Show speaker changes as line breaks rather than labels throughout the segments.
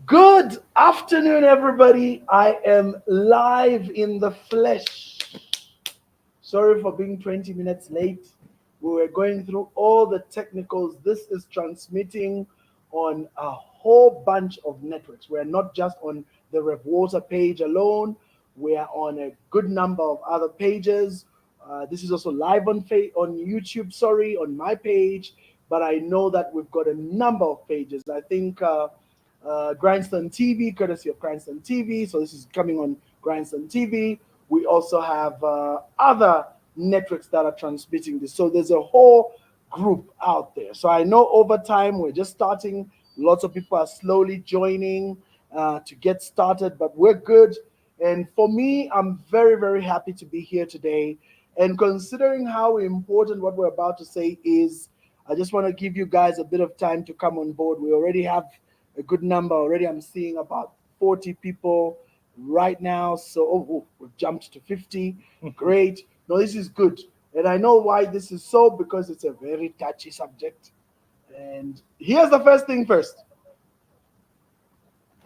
Good afternoon, everybody. I am live in the flesh. Sorry for being 20 minutes late. We were going through all the technicals. This is transmitting on a whole bunch of networks. We're not just on the RevWater page alone. We are on a good number of other pages. This is also live on YouTube, on my page. But I know that we've got a number of pages. I think Grindstone TV, courtesy of Grindstone TV. So this is coming on Grindstone TV. We also have other networks that are transmitting this. So there's a whole group out there. So I know over time we're just starting. Lots of people are slowly joining to get started, but we're good. And for me, I'm very, very happy to be here today. And considering how important what we're about to say is, I just want to give you guys a bit of time to come on board. We already have a good number already. I'm seeing about 40 people right now. So we've jumped to 50. Great. No, this is good. And I know why this is so, because it's a very touchy subject. And here's the first thing first.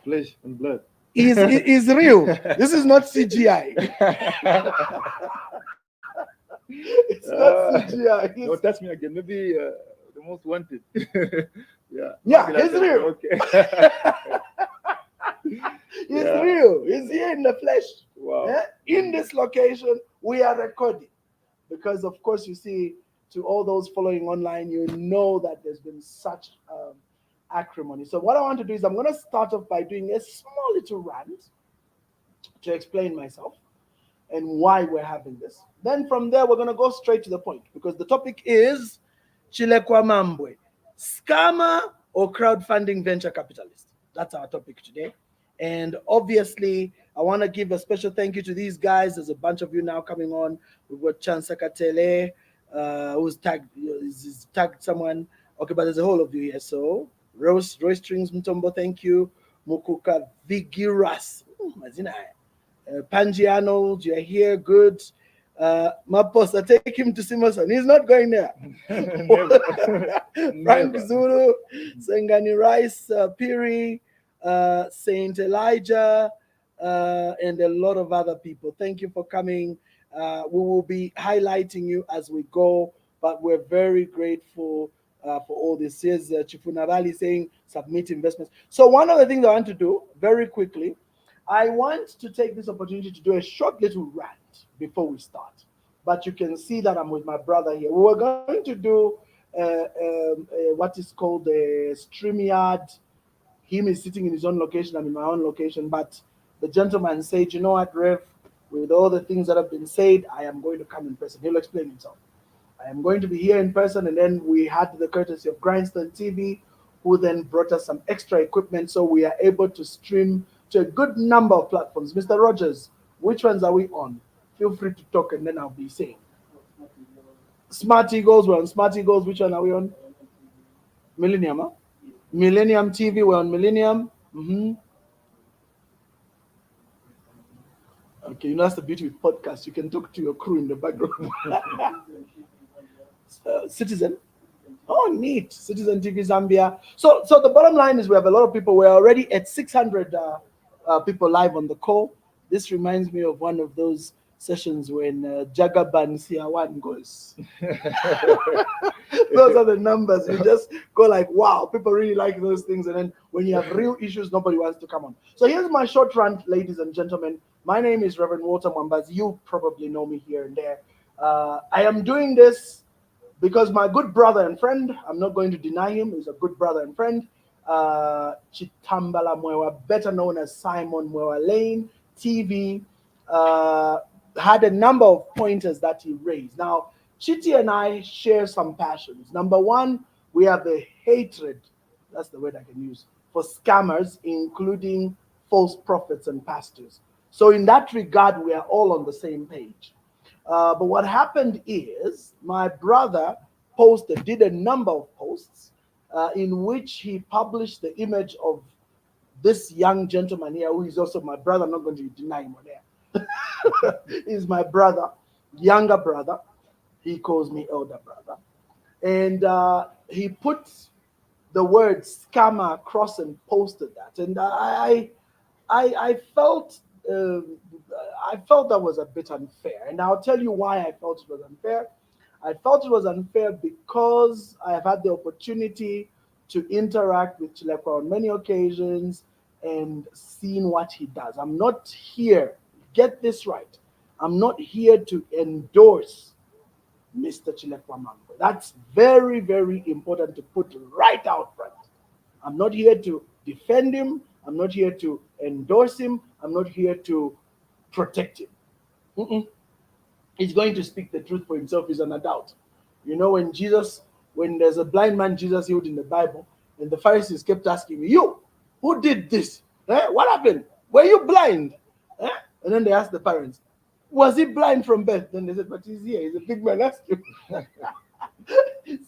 Flesh and blood.
Is real. This is not CGI. It's not CGI.
Don't touch me again. Maybe the most wanted.
Yeah,
Maybe
it's real.
Okay.
It's real. It's here in the flesh.
Wow.
Yeah? In this location, we are recording. Because, of course, you see, to all those following online, you know that there's been such acrimony. So what I want to do is I'm going to start off by doing a small little rant to explain myself and why we're having this. Then from there, we're going to go straight to the point, because the topic is Chilekwa Mambwe, scammer or crowdfunding venture capitalist. That's our topic today. And obviously, I want to give a special thank you to these guys. There's a bunch of you now coming on. We've got Chansakatele, who's tagged someone. Okay, but there's a whole of you here. So, Roy Strings Mtombo, thank you. Mukuka Vigiras, Panji Arnold, you're here, good. Maposa, take him to Simonson. He's not going there. Frank Zulu, Sengani Rice, Piri, Saint Elijah, and a lot of other people. Thank you for coming. We will be highlighting you as we go, but we're very grateful for all this. Here's Chifunarali saying submit investments. So one of the things I want to do very quickly, I want to take this opportunity to do a short little rant before we start. But you can see that I'm with my brother here. We're going to do what is called a StreamYard. Him is sitting in his own location, I'm in my own location. But the gentleman said, you know what, Rev, with all the things that have been said, I am going to come in person. He'll explain himself. I am going to be here in person. And then we had the courtesy of Grindstone TV, who then brought us some extra equipment, so we are able to stream to a good number of platforms. Mr. Rogers, which ones are we on? Feel free to talk and then I'll be saying. Smart Eagles, we're on Smart Eagles. Which one are we on? Millennium, huh? Millennium TV, we're on Millennium. Okay, you know that's the beauty with podcasts. You can talk to your crew in the background. Citizen. Oh, neat. Citizen TV Zambia. So the bottom line is we have a lot of people. We're already at 600 people live on the call. This reminds me of one of those sessions when Jagaban Siawan goes. Those are the numbers. You just go like, wow, people really like those things. And then when you have real issues, nobody wants to come on. So here's my short rant, ladies and gentlemen. My name is Reverend Walter Mwambaz. You probably know me here and there. I am doing this because my good brother and friend, I'm not going to deny him, he's a good brother and friend, Chitambala Mwewa, better known as Simon Mwewa Lane TV, had a number of pointers that he raised. Now, Chiti and I share some passions. Number one, we have a hatred, that's the word I can use, for scammers, including false prophets and pastors. So in that regard, we are all on the same page. But what happened is my brother did a number of posts in which he published the image of this young gentleman here, who is also my brother. I'm not going to deny him on there. He's my brother, younger brother. He calls me elder brother. And he put the the word scammer across and posted that, and I felt I felt that was a bit unfair, and I'll tell you why I felt it was unfair. I felt it was unfair because I have had the opportunity to interact with Chilekwa on many occasions and seen what he does. I'm not here, get this right, I'm not here to endorse Mr. Chilekwa Mambwe. That's very, very important to put right out front. I'm not here to defend him. I'm not here to endorse him. I'm not here to protect him. Mm-mm. He's going to speak the truth for himself. He's an adult. You know, when there's a blind man Jesus healed in the Bible, and the Pharisees kept asking me, "You, who did this? What happened? Were you blind?" And then they asked the parents, "Was he blind from birth?" Then they said, "But he's here. He's a big man. Ask him."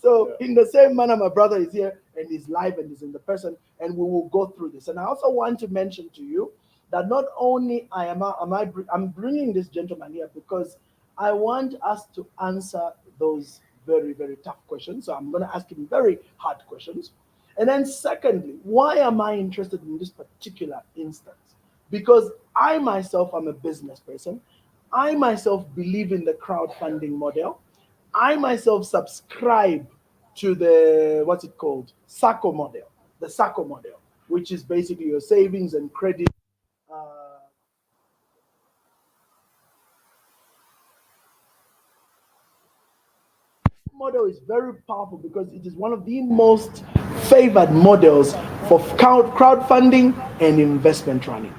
So in the same manner, my brother is here and he's live and he's in the person, and we will go through this. And I also want to mention to you that not only I'm bringing this gentleman here because I want us to answer those very, very tough questions. So I'm going to ask him very hard questions. And then secondly, why am I interested in this particular instance? Because I myself am a business person. I myself believe in the crowdfunding model. I myself subscribe to the, what's it called? SACCO model. The SACCO model, which is basically your savings and credit. Model is very powerful because it is one of the most favored models for crowdfunding and investment running.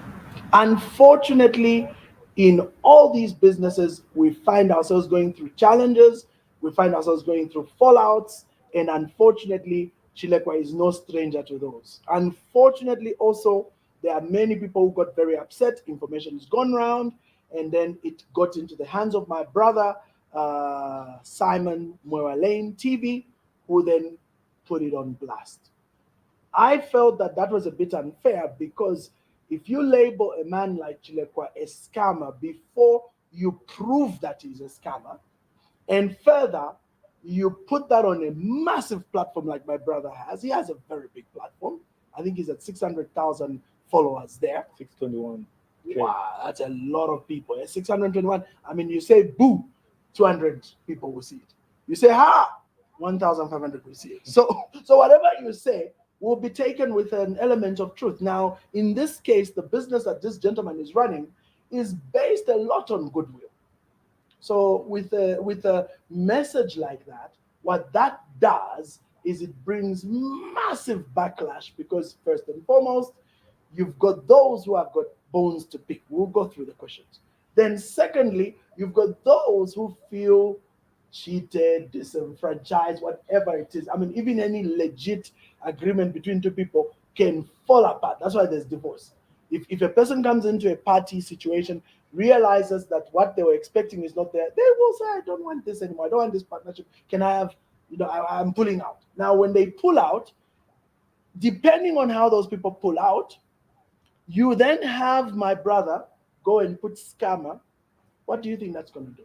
Unfortunately, in all these businesses, we find ourselves going through challenges, we find ourselves going through fallouts, and unfortunately, Chilekwa is no stranger to those. Unfortunately, also, there are many people who got very upset. Information has gone around, and then it got into the hands of my brother, Simon Mwewa Lane TV, who then put it on blast. I felt that that was a bit unfair because if you label a man like Chilekwa a scammer before you prove that he's a scammer, and further, you put that on a massive platform like my brother has. He has a very big platform. I think he's at 600,000 followers there.
621.
Wow, that's a lot of people. 621. I mean, you say boo, 200 people will see it. You say ha, 1,500 will see it. So whatever you say will be taken with an element of truth. Now, in this case, the business that this gentleman is running is based a lot on goodwill. So with a message like that, what that does is it brings massive backlash because first and foremost, you've got those who have got bones to pick. We'll go through the questions. Then secondly, you've got those who feel cheated, disenfranchised, whatever it is. I mean, even any legit agreement between two people can fall apart. That's why there's divorce. If a person comes into a party situation, realizes that what they were expecting is not there, they will say, I don't want this anymore. I don't want this partnership. Can I have, I'm pulling out. Now, when they pull out, depending on how those people pull out, you then have my brother go and put scammer. What do you think that's going to do?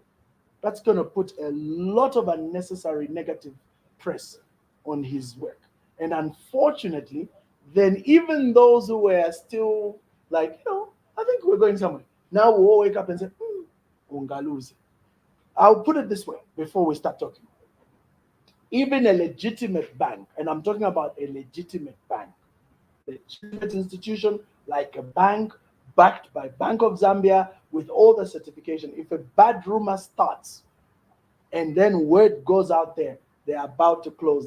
That's going to put a lot of unnecessary negative press on his work. And unfortunately, then even those who were still like, I think we're going somewhere. Now we'll all wake up and say, ungaluzi. I'll put it this way before we start talking. Even a legitimate bank, and I'm talking about a legitimate bank, a legitimate institution like a bank backed by Bank of Zambia with all the certification, if a bad rumor starts and then word goes out there, they're about to close,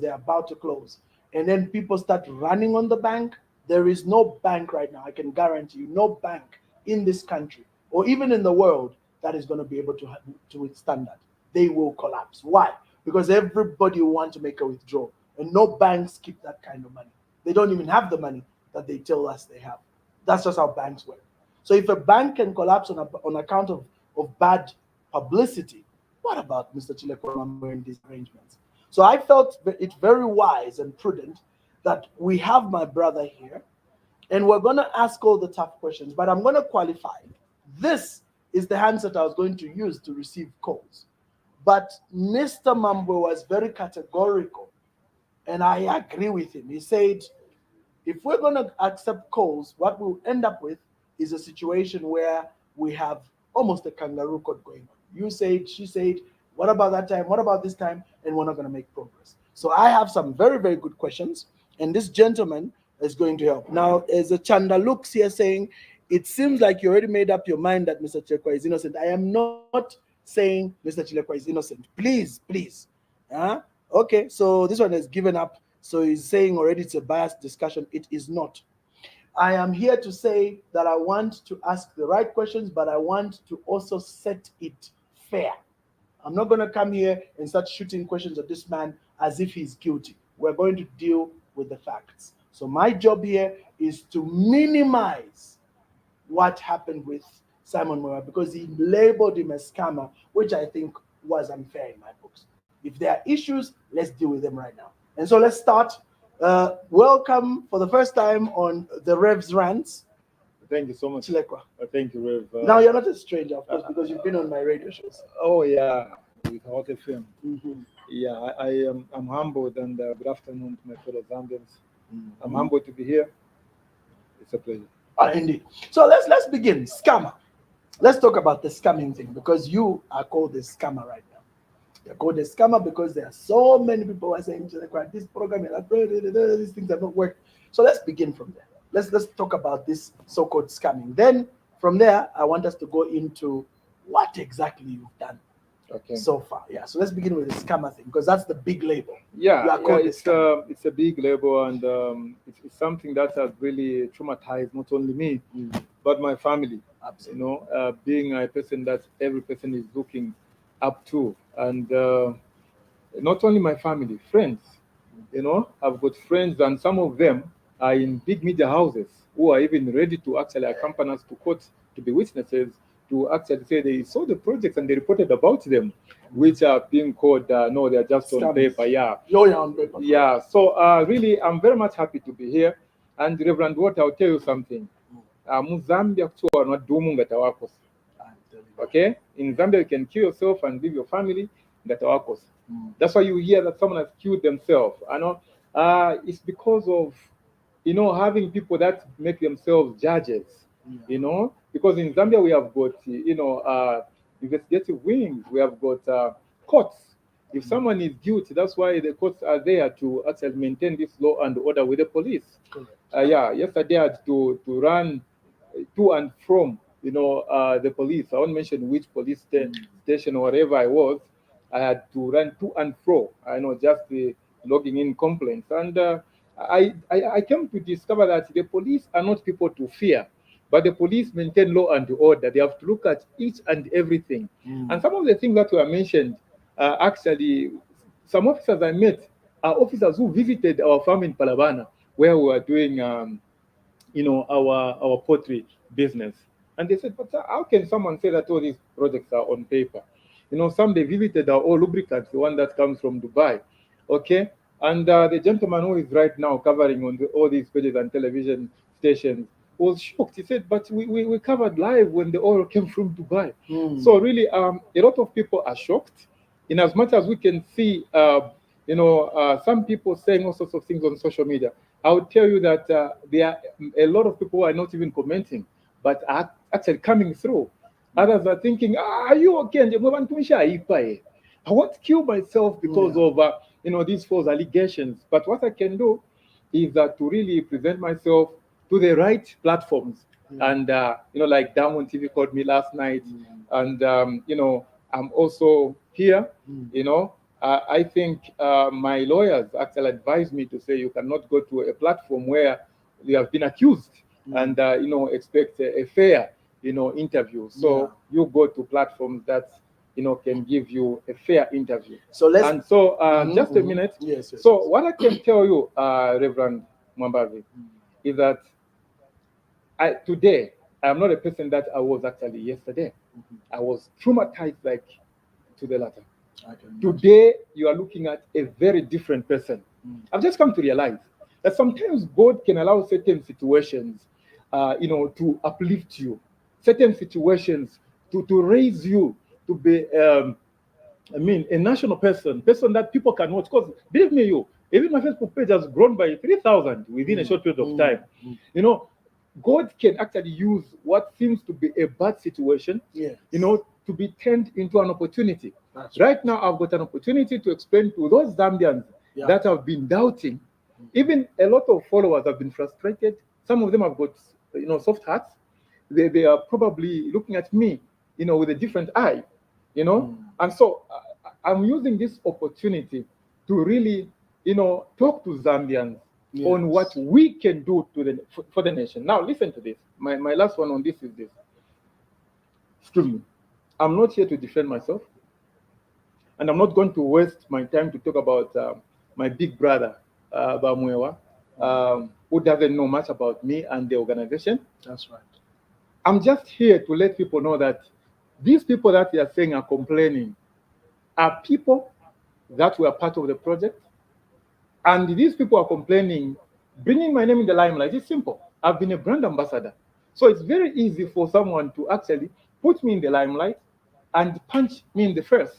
and then people start running on the bank, there is no bank right now, I can guarantee you, no bank in this country or even in the world that is going to be able to withstand that. They will collapse. Why? Because everybody will want to make a withdrawal, and no banks keep that kind of money. They don't even have the money that they tell us they have. That's just how banks work. So if a bank can collapse on account of bad publicity, what about Mr. Chilekwa Mambwe and these arrangements? So I felt it very wise and prudent that we have my brother here, and we're going to ask all the tough questions, but I'm going to qualify. This is the handset I was going to use to receive calls. But Mr. Mambwe was very categorical And I agree with him. He said, if we're going to accept calls, what we'll end up with is a situation where we have almost a kangaroo court going on. You said, she said, what about that time? What about this time? And we're not going to make progress. So I have some very, very good questions, and this gentleman is going to help. Now, as a Chanda looks here saying, it seems like you already made up your mind that Mr. Chilekwa is innocent. I am not saying Mr. Chilekwa is innocent. Please, please. Okay, so this one has given up. So he's saying already it's a biased discussion. It is not. I am here to say that I want to ask the right questions, but I want to also set it fair. I'm not going to come here and start shooting questions at this man as if he's guilty. We're going to deal with the facts. So my job here is to minimize what happened with Simon Mwewa, because he labeled him a scammer, which I think was unfair in my books. If there are issues, let's deal with them right now. And so let's start. Welcome for the first time on the Rev's Rants.
Thank you so much.
Chilekwa.
Thank you, Rev.
Now you're not a stranger, of course, because you've been on my radio shows.
Oh yeah, with Hot FM.
Mm-hmm.
Yeah, I'm humbled, and good afternoon to my fellow Zambians. Mm-hmm. I'm humbled to be here. It's a pleasure.
Indeed. So let's begin. Scammer. Let's talk about the scamming thing, because you are called a scammer right now. You're called a scammer because there are so many people who are saying this program, these things have not worked. So let's begin from there. Let's talk about this so-called scamming. Then from there, I want us to go into what exactly you've done so far. Yeah. So let's begin with the scammer thing, because that's the big label.
Yeah, it's a big label, and it's something that has really traumatized not only me, but my family. Absolutely. You know, being a person that every person is looking up to, and not only my family, friends. You know, I've got friends, and some of them are in big media houses who are even ready to actually accompany us to court to be witnesses, to actually say they saw the projects and they reported about them, which are being called, no, they're just on paper. Yeah.
On paper.
Yeah. So really, I'm very much happy to be here. And Reverend Watt, I'll tell you something. Zambia, okay? In Zambia, you can kill yourself and leave your family. That's why you hear that someone has killed themselves. I know it's because of, you know, having people that make themselves judges, you know, because in Zambia we have got, you know, investigative wings, we have got courts. If someone is guilty, that's why the courts are there to actually maintain this law and order with the police. Yesterday I had to run to and from, you know, the police. I won't mention which police station or wherever I was. I had to run to and fro, I know, just logging in complaints. And I came to discover that the police are not people to fear, but the police maintain law and order. They have to look at each and everything. And some of the things that were mentioned, actually, some officers I met are officers who visited our farm in Palabana, where we were doing, you know, our poultry business. And they said, but how can someone say that all these projects are on paper? You know, some they visited our Lubricants, the one that comes from Dubai. Okay. And the gentleman who is right now covering on all these pages and television stations was shocked. He said, but we covered live when the oil came from Dubai. So really, a lot of people are shocked. In as much as we can see, you know, some people saying all sorts of things on social media. I would tell you that there are a lot of people who are not even commenting, but are actually coming through. Others are thinking, are you okay? I want to kill myself because of, you know, these false allegations. But what I can do is to really present myself to the right platforms. And, you know, like Diamond TV called me last night. And, you know, I'm also here, you know. I think my lawyers actually advised me to say you cannot go to a platform where you have been accused and, you know, expect a fair, you know, interview. So you go to platforms that, you know, can give you a fair interview. So let's just a minute. Yes. So what I can tell you, Reverend Mwambavi, is that today I'm not a person that I was actually yesterday. I was traumatized like to the latter. Today you are looking at a very different person. I've just come to realize that sometimes God can allow certain situations, you know, to uplift you, certain situations to raise you to be, I mean, a national person that people can watch. Because believe me, Even my Facebook page has grown by 3,000 within a short period of time. You know, God can actually use what seems to be a bad situation,
Yes.
you know, to be turned into an opportunity.
That's
Right now, I've got an opportunity to explain to those Zambians that have been doubting. Even a lot of followers have been frustrated. Some of them have got, you know, soft hearts. They are probably looking at me, you know, with a different eye, you know. And so I'm using this opportunity to really, you know, talk to Zambians on what we can do to for the nation. Now, listen to this. My last one on this is this. Excuse me. I'm not here to defend myself, and I'm not going to waste my time to talk about my big brother, Mwewa, who doesn't know much about me and the organization.
That's right.
I'm just here to let people know that these people that they are saying are complaining are people that were part of the project. And these people are complaining, bringing my name in the limelight. It's simple. I've been a brand ambassador. So it's very easy for someone to actually put me in the limelight and punch me in the face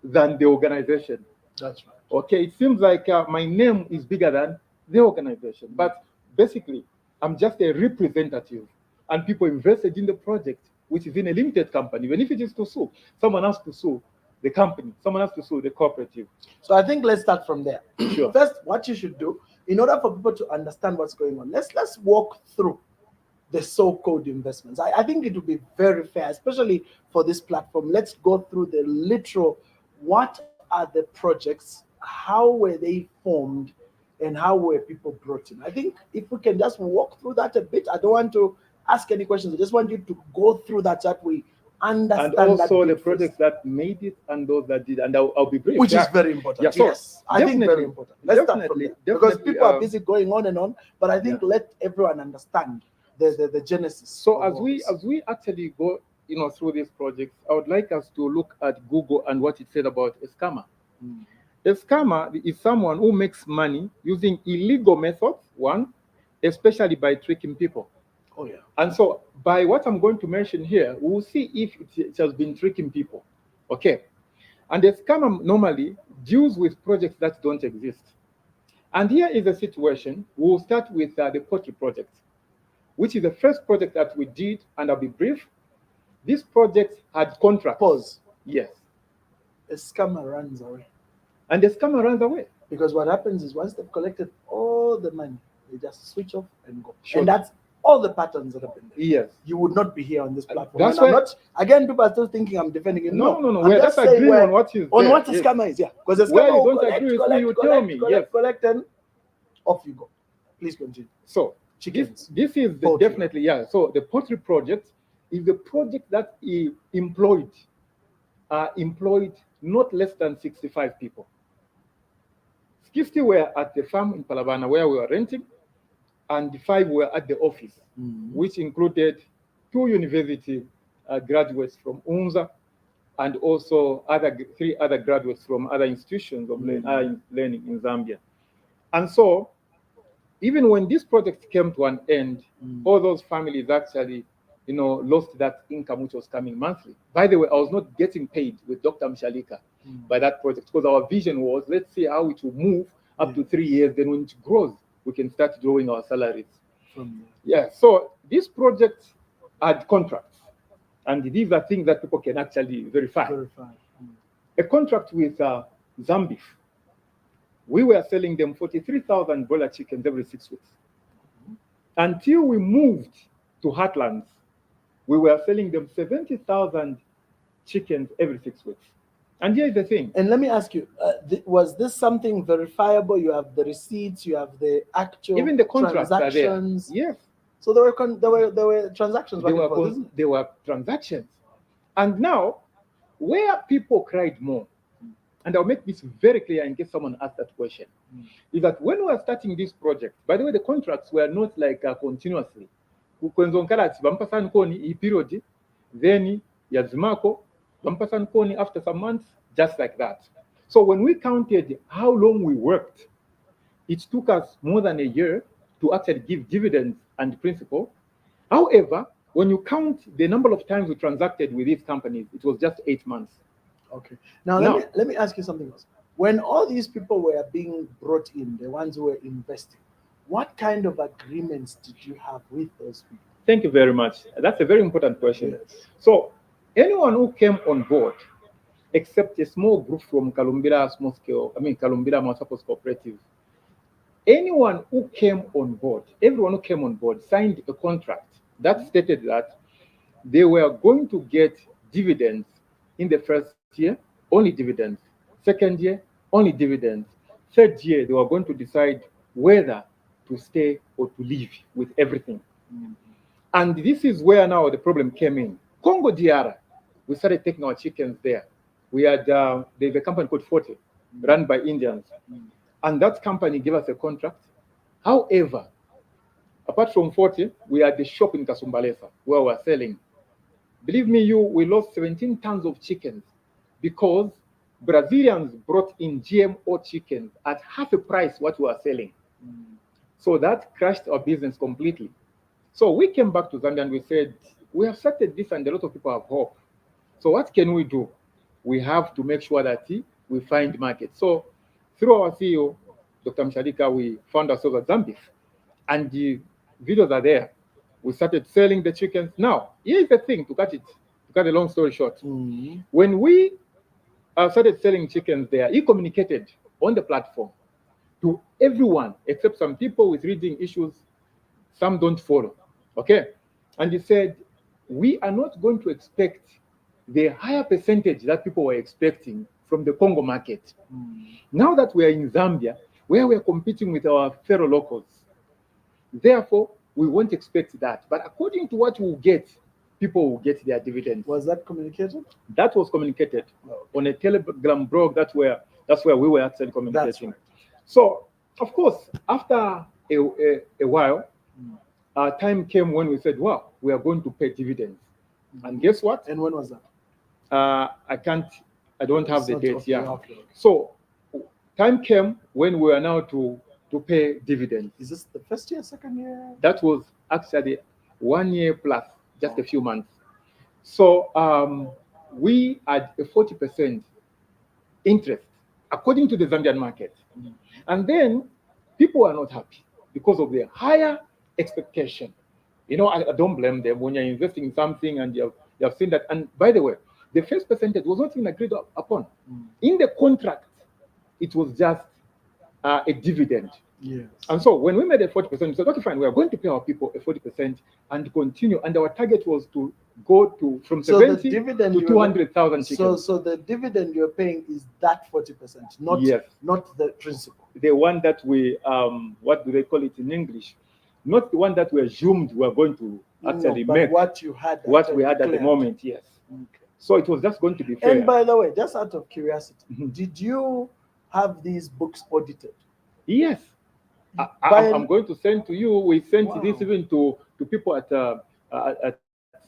than the organization.
That's right.
Okay, it seems like my name is bigger than the organization. But basically, I'm just a representative. And people invested in the project, which is in a limited company. Even if it is to sue, someone has to sue the company, someone has to sue the cooperative.
So I think let's start from there.
Sure.
First, what you should do, in order for people to understand what's going on, let's walk through the so-called investments. I think it would be very fair, especially for this platform. Let's go through the literal, what are the projects, how were they formed, and how were people brought in. I think if we can just walk through that a bit, I don't want to ask any questions. I just want you to go through that so that we understand.
And also the projects that made it and those that did. And I'll be brief.
Which is very important.
Yeah, so
yes, I think very important. Let's start from there. Because people are busy going on and on, but I think let everyone understand the genesis.
So as we actually go, you know, through these projects, I would like us to look at Google and what it said about a scammer. A scammer is someone who makes money using illegal methods, one, especially by tricking people.
Oh, yeah.
And so by what I'm going to mention here, we'll see if it has been tricking people. Okay. And a scammer normally deals with projects that don't exist. And here is a situation. We'll start with the poultry project, which is the first project that we did, and I'll be brief. This project had contracts.
Pause.
Yes.
A scammer runs away.
And the scammer runs away.
Because what happens is once they've collected all the money, they just switch off and go.
Sure.
And that's all the patterns that have been there.
Yes.
You would not be here on this platform.
That's
why.
why,
Not, again, people are still thinking I'm defending you.
No.
I'm
We're
just
just
saying
agreeing on what is
on
there.
what a scammer is. Yeah. Because a scammer
Where you
will
don't agree with me, you tell me. Yes.
collect, and off you go. Please continue.
So
Chickens.
This is
Poultry.
definitely, yeah. So the poultry project is the project that employed not less than 65 people. 60 were at the farm in Palabana where we were renting, and 5 were at the office, which included 2 university graduates from UNZA and also 3 other graduates from other institutions of learning in Zambia. And so, even when this project came to an end, all those families actually, you know, lost that income which was coming monthly. By the way, I was not getting paid with Dr. Muchalika by that project because our vision was, let's see how it will move up to 3 years. Then when it grows, we can start drawing our salaries. Yeah, so this project had contracts. And these are things that people can actually verify. A contract with Zambif. We were selling them 43,000 broiler chickens every 6 weeks. Until we moved to Heartlands, we were selling them 70,000 chickens every 6 weeks. And here's the thing.
And let me ask you, was this something verifiable? You have the receipts, you have the actual
even the contracts
transactions.
Are there. Yes.
So there were transactions.
There were transactions. And now, where people cried more, and I'll make this very clear in case someone asked that question, is that when we were starting this project, by the way, the contracts were not like continuously. Then yazimako, after some months, just like that. So when we counted how long we worked, it took us more than a year to actually give dividends and principal. However, when you count the number of times we transacted with these companies, it was just 8 months.
Okay. Now let me ask you something else. When all these people were being brought in, the ones who were investing, what kind of agreements did you have with those people?
Thank you very much. That's a very important question.
Yes.
So, anyone who came on board, except a small group from Kalumbira Multipurpose Cooperative, anyone who came on board, everyone who came on board signed a contract that stated that they were going to get dividends in the first year, only dividends. Second year, only dividends. Third year, they were going to decide whether to stay or to leave with everything. And this is where now the problem came in. Congo DR, we started taking our chickens there. We had there's a company called 40, run by Indians. And that company gave us a contract. However, apart from 40, we had the shop in Kasumbalesa where we were selling. Believe me, we lost 17 tons of chickens because Brazilians brought in GMO chickens at half a price what we were selling. So that crashed our business completely. So we came back to Zambia and we said, we have started this and a lot of people have hope. So what can we do? We have to make sure that we find market. So through our CEO, Dr. Muchalika, we found ourselves at Zambia. And the videos are there. We started selling the chickens. Now, here's the thing, to cut a long story short. When we started selling chickens there, he communicated on the platform to everyone, except some people with reading issues, some don't follow. Okay? And he said, we are not going to expect the higher percentage that people were expecting from the Congo market. Now that we are in Zambia, where we are competing with our fellow locals, therefore, we won't expect that. But according to what we'll get, people will get their dividends.
Was that communicated?
That was communicated on a Telegram blog. That's where we were actually communicating.
Right.
So, of course, after a while, time came when we said, wow, we are going to pay dividends. And guess what?
And when was that?
I don't have the date.
Okay,
Yeah.
okay.
So time came when we are now to pay dividends.
Is this the first year, second year?
That was actually 1 year plus, just a few months. So we had a 40% interest according to the Zambian market. And then people are not happy because of the higher expectation. You know, I don't blame them when you're investing in something and you have seen that. And by the way, the first percentage was not even agreed upon. In the contract, it was just a dividend.
Yes.
And so when we made a 40%, we said, okay, fine, we are going to pay our people a 40% and continue. And our target was to go from 70 to 200,000 chickens.
So the dividend you're paying is that 40%, not the principal.
The one that we, what do they call it in English? Not the one that we assumed we are going to actually make.
What we had
at the moment, yes.
Okay.
So it was just going to be fair.
And by the way, just out of curiosity, did you have these books audited?
Yes. I'm going to send to you. We sent this even to people at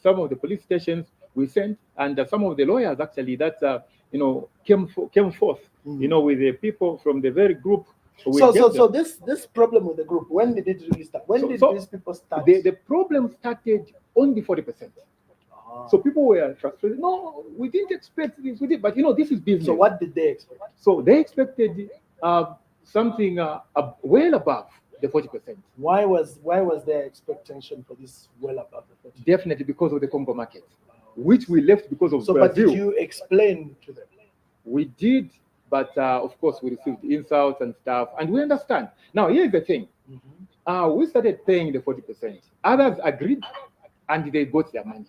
some of the police stations. We sent, and some of the lawyers actually that came forth, with the people from the very group.
So this problem with the group, when did it really start? When did these people start?
The problem started on the 40%. So people were frustrated. No, we didn't expect this. We did, but this is business.
So what did they expect?
So they expected something well above the 40%.
Why was their expectation for this well above the 40%?
Definitely because of the Congo market, which we left because of Brazil.
But did you explain to them?
We did, but of course we received insults and stuff, and we understand. Now here's the thing: we started paying the 40%. Others agreed, and they got their money.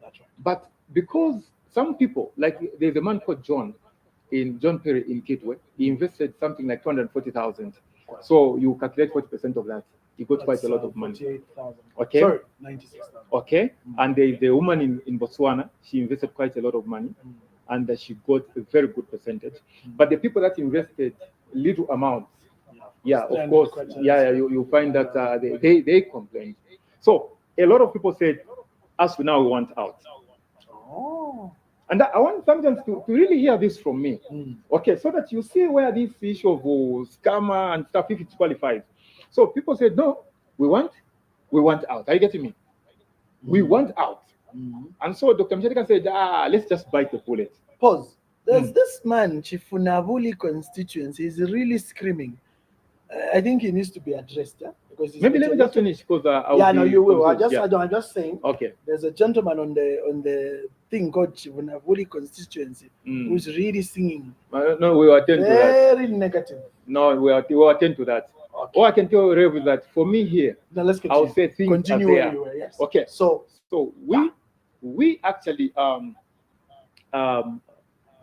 That's right.
But because some people, like there's a man called John Perry in Kitwe, he invested something like 240,000. So you calculate 40% of that, you got quite a lot of money.
48,000.
Okay.
Sorry, 96,000.
Okay. And the woman in Botswana, she invested quite a lot of money, and she got a very good percentage. But the people that invested little amounts, of course, you find that they complained. So a lot of people said, as for now, we want out.
Oh.
And I want sometimes to really hear this from me. Okay, so that you see where this issue of scammer and stuff, if it qualifies. So people said, no, we want out. Are you getting me? We want out. And so Dr. Muchalika said, let's just bite the bullet.
Pause. There's this man, Chifunavuli constituency, he's really screaming. I think he needs to be addressed, yeah? Because
Maybe let me just finish because
you will. I'm
yeah.
just saying.
Okay.
There's a gentleman on the thing called Chifunavuli constituency who's really singing.
No, we will attend to that.
Very negative.
No, we will attend to that. Okay. All I can tell Rev is that for me here,
now let's continue.
I'll say things
continue
are there.
Where you were, yes.
Okay.
So
we actually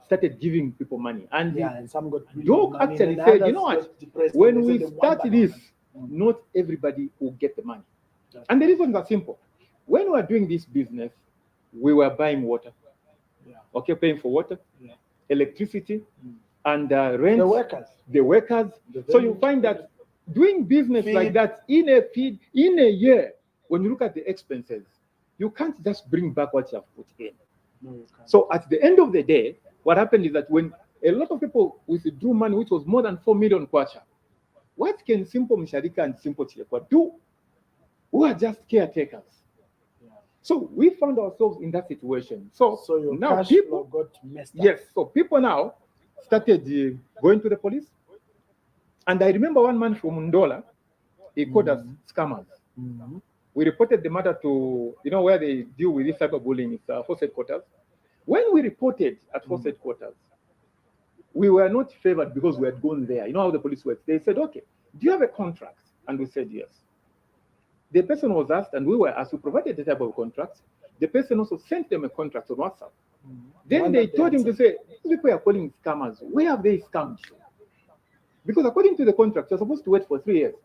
started giving people money, and
some got
Doc actually said, you know what? When we start this, not everybody will get the money. And the reasons are simple. When we are doing this business, we were buying water, paying for water, electricity, and rent. The workers. So you find that doing business like that in a year, when you look at the expenses, you can't just bring back what you have put in. No, you can't. So at the end of the day, what happened is that when a lot of people withdrew money, which was more than 4 million kwacha, what can simple Muchalika and simple Chilekwa do? We are just caretakers. So we found ourselves in that situation. So your now people
got messed up.
Yes. So people now started going to the police. And I remember one man from Ndola, he called us scammers. We reported the matter to, where they deal with this type of bullying, it's force headquarters. When we reported at force headquarters, we were not favored because we had gone there. You know how the police works. They said, okay, do you have a contract? And we said, yes. The person was asked, and we were asked, we provided the type of contract. The person also sent them a contract on WhatsApp. Then they told him to say, these people are calling scammers. Where have they scammed? Because according to the contract, you're supposed to wait for 3 years.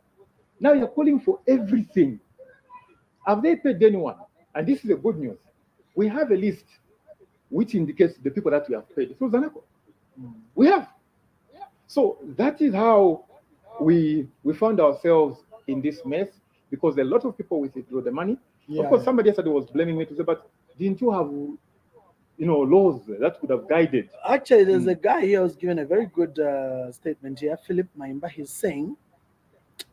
Now you're calling for everything. Have they paid anyone? And this is the good news. We have a list which indicates the people that we have paid. So Zanako, we have. So that is how we found ourselves in this mess, because a lot of people withdrew the money. Of course, somebody yesterday was blaming me to say, but didn't you have laws that could have guided?
Actually, there's a guy here who's given a very good statement here, Philip Maimba. He's saying,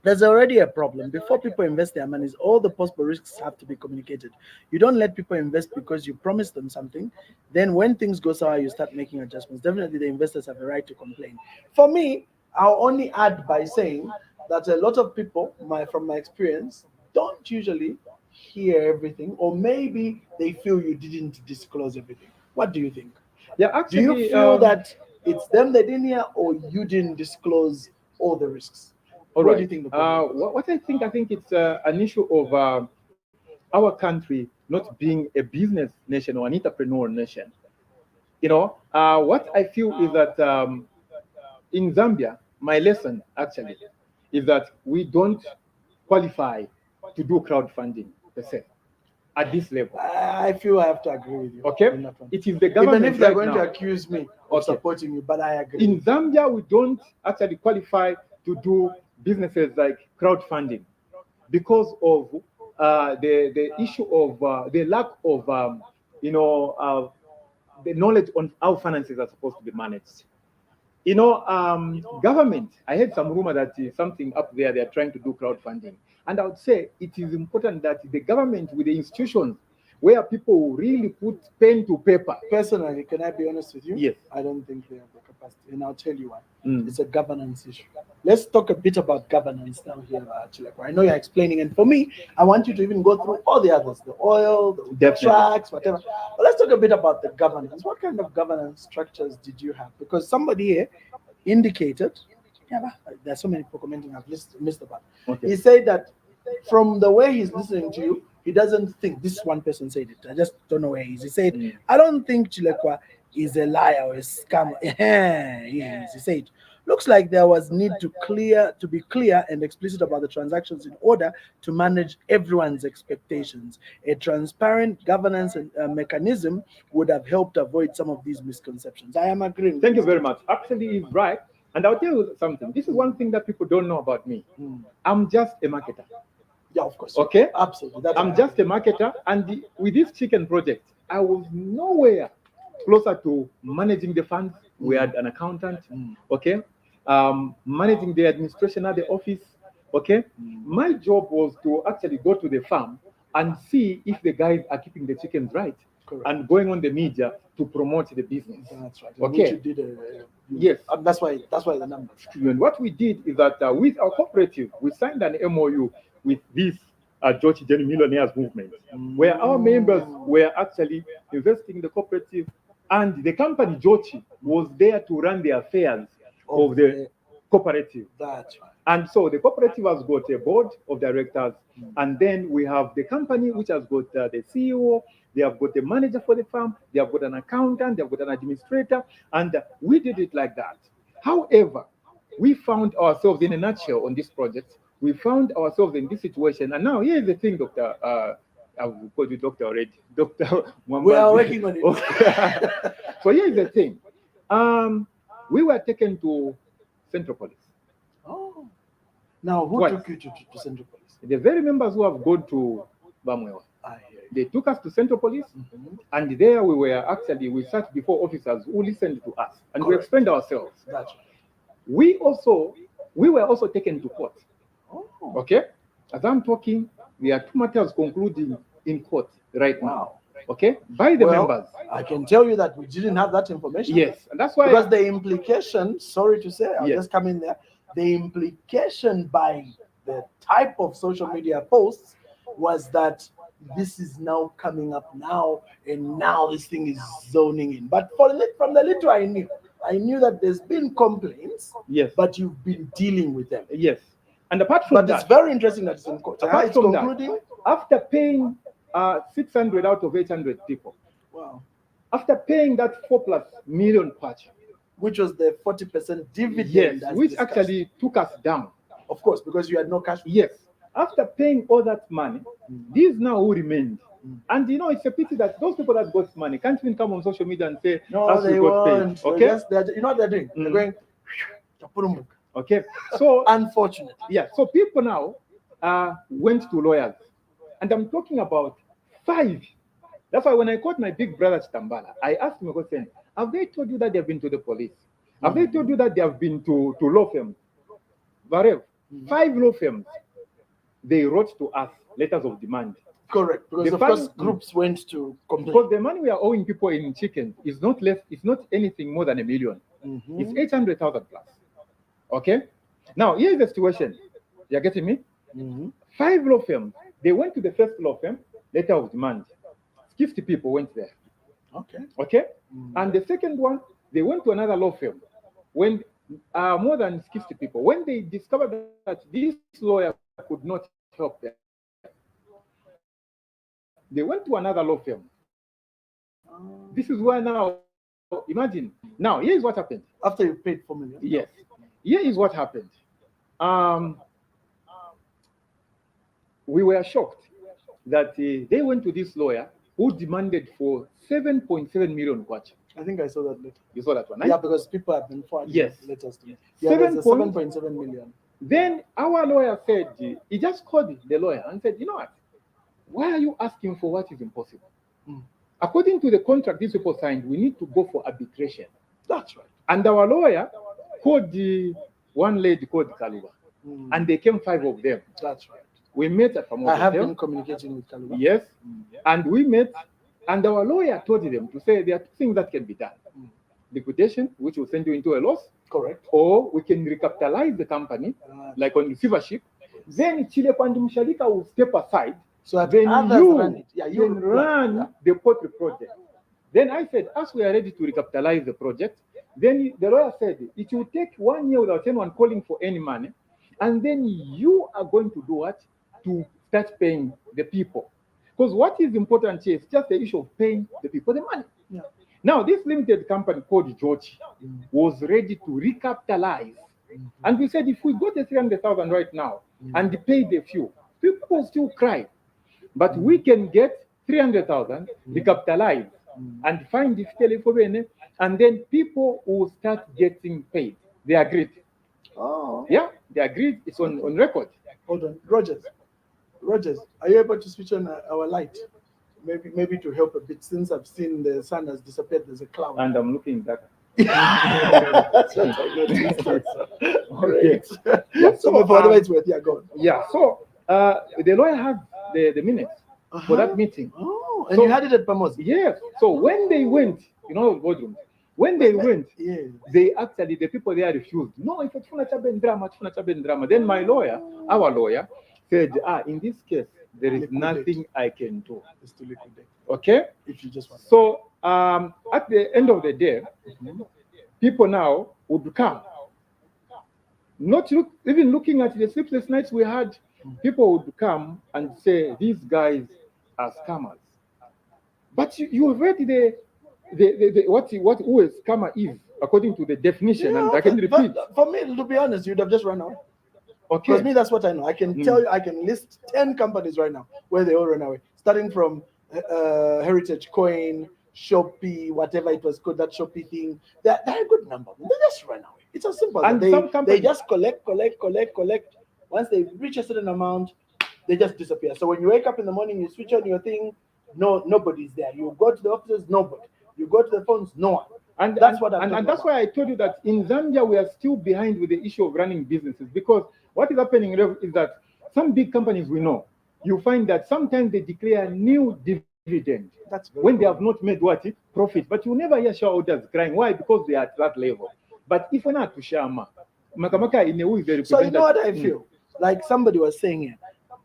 there's already a problem. Before people invest their monies, all the possible risks have to be communicated. You don't let people invest because you promised them something. Then when things go sour, you start making adjustments. Definitely the investors have a right to complain. For me, I'll only add by saying that a lot of people, from my experience, don't usually hear everything, or maybe they feel you didn't disclose everything. What do you think?
Yeah, actually,
do you feel that it's them that didn't hear, or you didn't disclose all the risks?
All
what
right.
do you think?
What I think it's an issue of our country not being a business nation or an entrepreneur nation. What I feel is that in Zambia, my lesson actually is that we don't qualify to do crowdfunding per se at this level.
I feel I have to agree with you.
Okay, it is the government.
Even if they're going to accuse me of supporting you, but I agree.
In Zambia, we don't actually qualify to do businesses like crowdfunding because of the issue of the lack of the knowledge on how finances are supposed to be managed. Government, I heard some rumor that something up there, they're trying to do crowdfunding. And I would say it is important that the government with the institutions where people really put pen to paper.
Personally, can I be honest with you?
Yes.
I don't think they have the capacity, and I'll tell you why. It's a governance issue. Let's talk a bit about governance down here, Chilekwa. I know you're explaining, and for me, I want you to even go through all the others, the oil, the tracks, whatever. But let's talk a bit about the governance. What kind of governance structures did you have? Because somebody here indicated, there's so many people commenting, I've missed about. Okay. He said that from the way he's listening to you, he doesn't think, this one person said it, I just don't know where he is. He said, I don't think Chilekwa is a liar or a scammer. Yes, he said, looks like there was need to be clear and explicit about the transactions in order to manage everyone's expectations. A transparent governance mechanism would have helped avoid some of these misconceptions. I am agreeing.
Thank you very much. Absolutely right. And I'll tell you something. This is one thing that people don't know about me. I'm just a marketer.
Yeah, of course.
Okay?
Absolutely.
I'm just a marketer. And with this chicken project, I was nowhere closer to managing the funds. We had an accountant. Okay? Managing the administration at the office. Okay? My job was to actually go to the farm and see if the guys are keeping the chickens right. and going on the media to promote the business.
That's right.
Okay.
Which you did,
Yes.
That's why the numbers.
And what we did is that with our cooperative, we signed an MOU with this George Jenny Millionaires Movement, where our members were actually investing in the cooperative, and the company Jochi was there to run the affairs of the cooperative.
That's right.
And so the cooperative has got a board of directors, and then we have the company which has got the CEO, they have got the manager for the farm, they have got an accountant, they have got an administrator, and we did it like that. However, we found ourselves in a nutshell on this project. We found ourselves in this situation, and now here's the thing, Doctor. I've called you Doctor already, Doctor Mwewa.
We are working on it.
So here's the thing. We were taken to Central Police.
Oh. Now, who took you to Central Police?
The very members who have gone to Bamwewa. They took us to Central Police, and there we sat before officers who listened to us, and we explained ourselves.
That's right.
We were also taken to court.
Oh.
Okay? As I'm talking, there are 2 matters concluding in court right now. Okay? By the members.
I can tell you that we didn't have that information.
Yes, and that's why.
Because the implication, sorry to say, I'll just come in there. The implication by the type of social media posts was that this is now coming up now, and now this thing is zoning in. But from the little I knew that there's been complaints.
Yes.
But you've been dealing with them.
Yes. And apart from that,
it's very interesting that it's in court.
Apart from that, after paying 600 out of 800 people.
Wow.
After paying that 4+ million patch,
which was the 40% dividend.
Yes, which actually took us down.
Of course, because you had no cash.
Yes. After paying all that money, these now who remained. And it's a pity that those people that got money can't even come on social media and say,
no, they won't.
Okay?
You know what they're doing? They're going,
okay. So,
unfortunately.
Yeah. So people now went to lawyers. And I'm talking about 5. That's why when I called my big brother Chitambala, I asked him a question. Have they told you that they have been to the police? Have they told you that they have been to law firms? Varev, 5 law firms, they wrote to us letters of demand.
Correct, because of course groups went to complain.
Because the money we are owing people in chicken is not less, it's not anything more than $1 million. It's 800,000 plus. Okay? Now, here's the situation. You're getting me? 5 law firms, they went to the first law firm, letter of demand. 50 people went there. Okay? And the second one, they went to another law firm. When more than 50 people, when they discovered that this lawyer could not help them, they went to another law firm. This is where now, imagine, now here's what happened.
After you paid $4 million?
Yes. Here is what happened. We were shocked that they went to this lawyer who demanded for 7.7 million kwacha.
I think I saw that letter.
You saw that one,
right? Yeah, because people have been forwarding letters to me. Yeah, 7.7 million.
Then our lawyer said, he just called the lawyer and said, you know what? Why are you asking for what is impossible? According to the contract these people signed, we need to go for arbitration.
That's right.
And our lawyer called one lady called Kaluba. And they came 5 of them.
That's right.
We met at Kamoto.
I have been communicating with Kaluba.
Yes. And we met, and our lawyer told them to say there are 2 things that can be done. Liquidation, which will send you into a loss.
Correct.
Or we can recapitalize the company, like on receivership. Then Chilekwa and Muchalika will step aside.
So then you
run the poultry project. Then I said, as we are ready to recapitalize the project, then the lawyer said, it will take 1 year without anyone calling for any money. And then you are going to do what? To start paying the people. Because what is important here is just the issue of paying the people the money.
Yeah.
Now, this limited company called George was ready to recapitalize. And we said, if we got the 300,000 right now and pay the few, people will still cry. But we can get 300,000, recapitalize, and find the telephone, and then people will start getting paid. They agreed.
Oh.
Yeah, they agreed. It's on record.
Hold on. Rogers, are you able to switch on our light? Maybe to help a bit, since I've seen the sun has disappeared, there's a cloud.
And I'm looking back.
That's what I noticed. All right. So otherwise, go on.
Yeah, so the lawyer had the minutes for that meeting.
Oh, And
So-
you had it at Pamosi.
Yes. So when they went, boardrooms, when they went,
Yes.
they actually, the people there refused. No, if it's drama. Then my lawyer, our lawyer, said, in this case, there is
Liquidate.
nothing I can do.
It's to liquidate.
Okay?
If you just want.
So at the end of the day, people now would come. Not even looking at the sleepless nights we had, people would come and say, these guys are scammers. But you have read what who a scammer is according to the definition, and I can repeat.
For me, to be honest, you'd have just run away.
Okay.
Because me, that's what I know. I can tell you, I can list 10 companies right now where they all ran away. Starting from Heritage Coin, Shopee, whatever it was called, that Shopee thing. They're a good number. They just ran away. It's as simple as
And
that.
some companies-
They just collect. Once they reach a certain amount, they just disappear. So when you wake up in the morning, you switch on your thing, nobody's there. You go to the offices, nobody. You go to the phones, no one.
And
That's what I'm
and
talking
that's
about.
why I told you that in Zambia we are still behind with the issue of running businesses, because what is happening is that some big companies we know, you find that sometimes they declare new dividend
That's very
when they
cool.
have not made profit, but you never hear shareholders crying. Why? Because they are at that level. But if we're not to shama, Makamaka in a way they
So you know what I
represent
feel? Like somebody was saying here,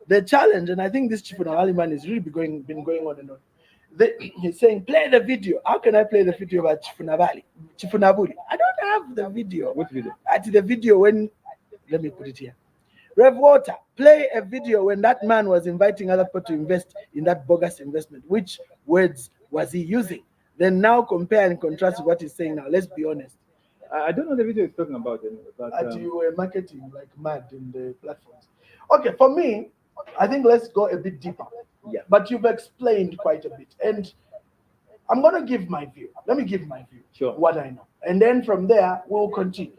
the challenge, and I think this Chifunabali man is really been going on and on. He's saying, play the video. How can I play the video about Chifunabali? Chifunabuli? I don't have the video.
What video?
At the video when, let me put it here. Rev Water, play a video when that man was inviting other people to invest in that bogus investment. Which words was he using? Then now compare and contrast with what he's saying now. Let's be honest.
I don't know the video he's talking about anyway, but
You were marketing like mad in the platforms. Okay, for me, I think let's go a bit deeper.
Yeah.
But you've explained quite a bit. And I'm going to give my view. Let me give my view.
Sure.
What I know. And then from there, we'll continue.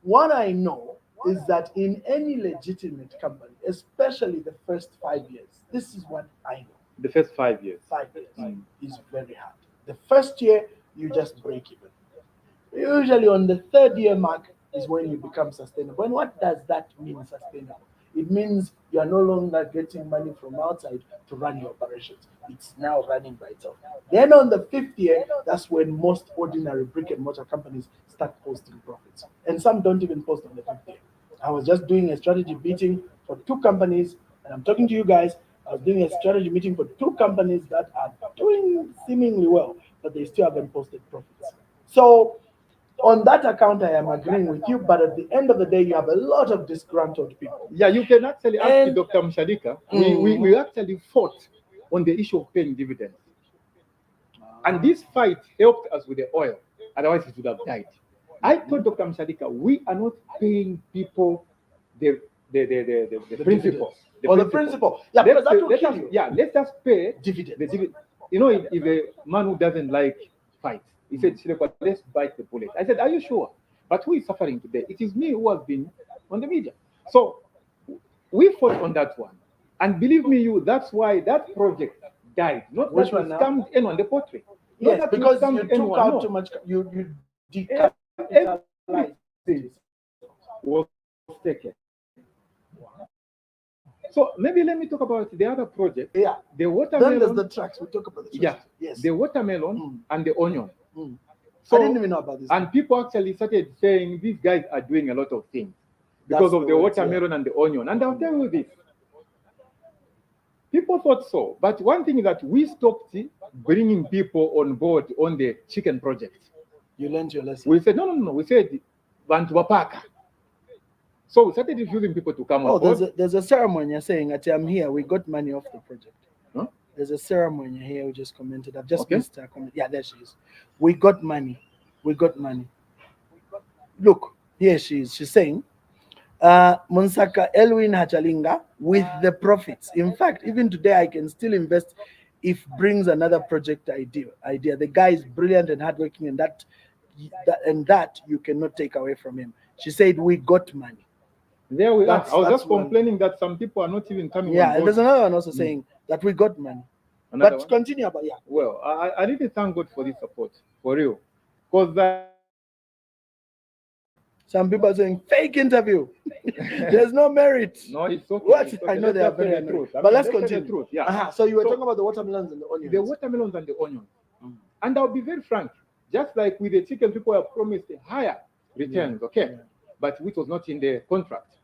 What I know is that in any legitimate company, especially the first 5 years, this is what I know.
the first 5 years.
5 years is very hard. The first year, you just break even. Usually on the third year mark is when you become sustainable. And what does that mean, sustainable? It means you are no longer getting money from outside to run your operations. It's now running by itself. Then on the fifth year, that's when most ordinary brick and mortar companies start posting profits. And some don't even post on the fifth year. I was just doing a strategy meeting for 2 companies, and I'm talking to you guys. I was doing a strategy meeting for 2 companies that are doing seemingly well, but they still haven't posted profits. So on that account, I am agreeing with you, but at the end of the day, you have a lot of disgruntled people.
Yeah, you can actually ask
And-
Dr. Muchalika. We actually fought on the issue of paying dividends. And this fight helped us with the oil. Otherwise, it would have died. I told Dr. Muchalika, we are not paying people the principal.
The principal. Yeah, because that will kill you.
Yeah, let's just pay
Dividend.
the dividend. You know, if a man who doesn't like fight, he said, Chilekwa, let's bite the bullet. I said, are you sure? But who is suffering today? It is me who has been on the media. So we fought on that one. And believe me, that's why that project died. Not
Which
that
one
we
now?
scammed anyone, the poultry.
Yes,
Not that we
because
scammed
you took
anyone,
out
no.
too much. You
Everything
decapitalized.
was taken. So maybe let me talk about the other project.
Yeah.
The
Then
watermelon.
there's the tracks. We talk about the tracks.
Yeah.
Yes.
The watermelon and the onion.
I didn't even know about this.
And people actually started saying these guys are doing a lot of things because
That's
of
the
the
words,
watermelon and the onion. And I'll tell you this. People thought so. But one thing is that we stopped bringing people on board on the chicken project.
You learned your lesson.
We said, no. We said, Bantu Wapaka. So we started refusing people to come on board.
There's a ceremony you're saying that I'm here. We got money off the project.
Huh?
There's a ceremony here who just commented. I've just
Okay.
missed her comment. Yeah, there she is. We got money. We got money. Look, here she is. She's saying, Munsaka Elwin Hachalinga with the profits. In fact, even today I can still invest if brings another project idea. The guy is brilliant and hardworking, and that you cannot take away from him. She said, we got money.
There we are. I was
That's
just
one.
complaining that some people are not even coming on
Yeah, and
board.
there's another one also saying that we got money.
Another
But
one?
continue about, yeah.
Well, I really thank God for this support, for real. Because
Some people are saying fake interview. There's no merit.
No, it's okay.
What?
It's okay.
I know they are
Let's tell
very
the
angry.
truth. I
But
mean,
let's
tell the
continue.
truth, yeah.
So you were
So-
talking about the watermelons and the onions.
The watermelons and the onions. And I'll be very frank, just like with the chicken, people have promised higher returns, okay?
Yeah.
But which was not in the contract.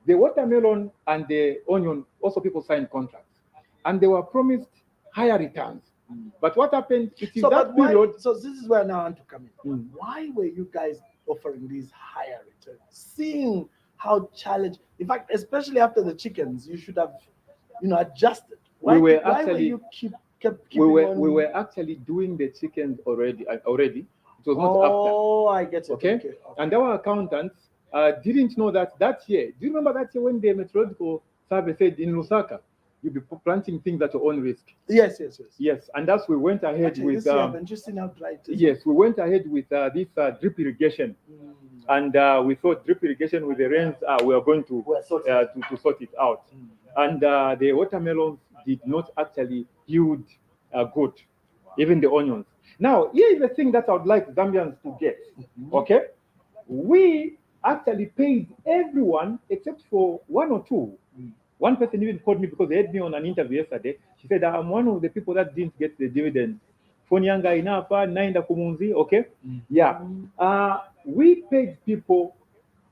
The watermelon and the onion, also people signed contracts. And they were promised higher returns. But what happened? It is
So,
that
but why,
period.
so this is where now I want to come in.
Mm.
Why were you guys offering these higher returns? Seeing how challenged, in fact, especially after the chickens, you should have, adjusted. Why
We were
why were
actually-
you kept
We
keeping
were,
on?
we were actually doing the chickens already. It was not
Oh, I get it.
Okay. And our accountants didn't know that year. Do you remember that year when the meteorological survey said in Lusaka, you'll be planting things at your own risk?
Yes.
Yes, and that's we went ahead
Actually,
with.
this year, haven't you seen how dry it is?
Yes, we went ahead with this drip irrigation, and we thought drip irrigation with the rains, we are going to
We're sorted.
to sort it out. And the watermelons did not actually yield good, even the onions. Now, here is the thing that I would like Zambians to get. Okay, we actually paid everyone except for one or two. One person even called me because they had me on an interview yesterday. She said, I'm one of the people that didn't get the dividend. Fonyanga inapa, nainda kumunzi, okay? Yeah. We paid people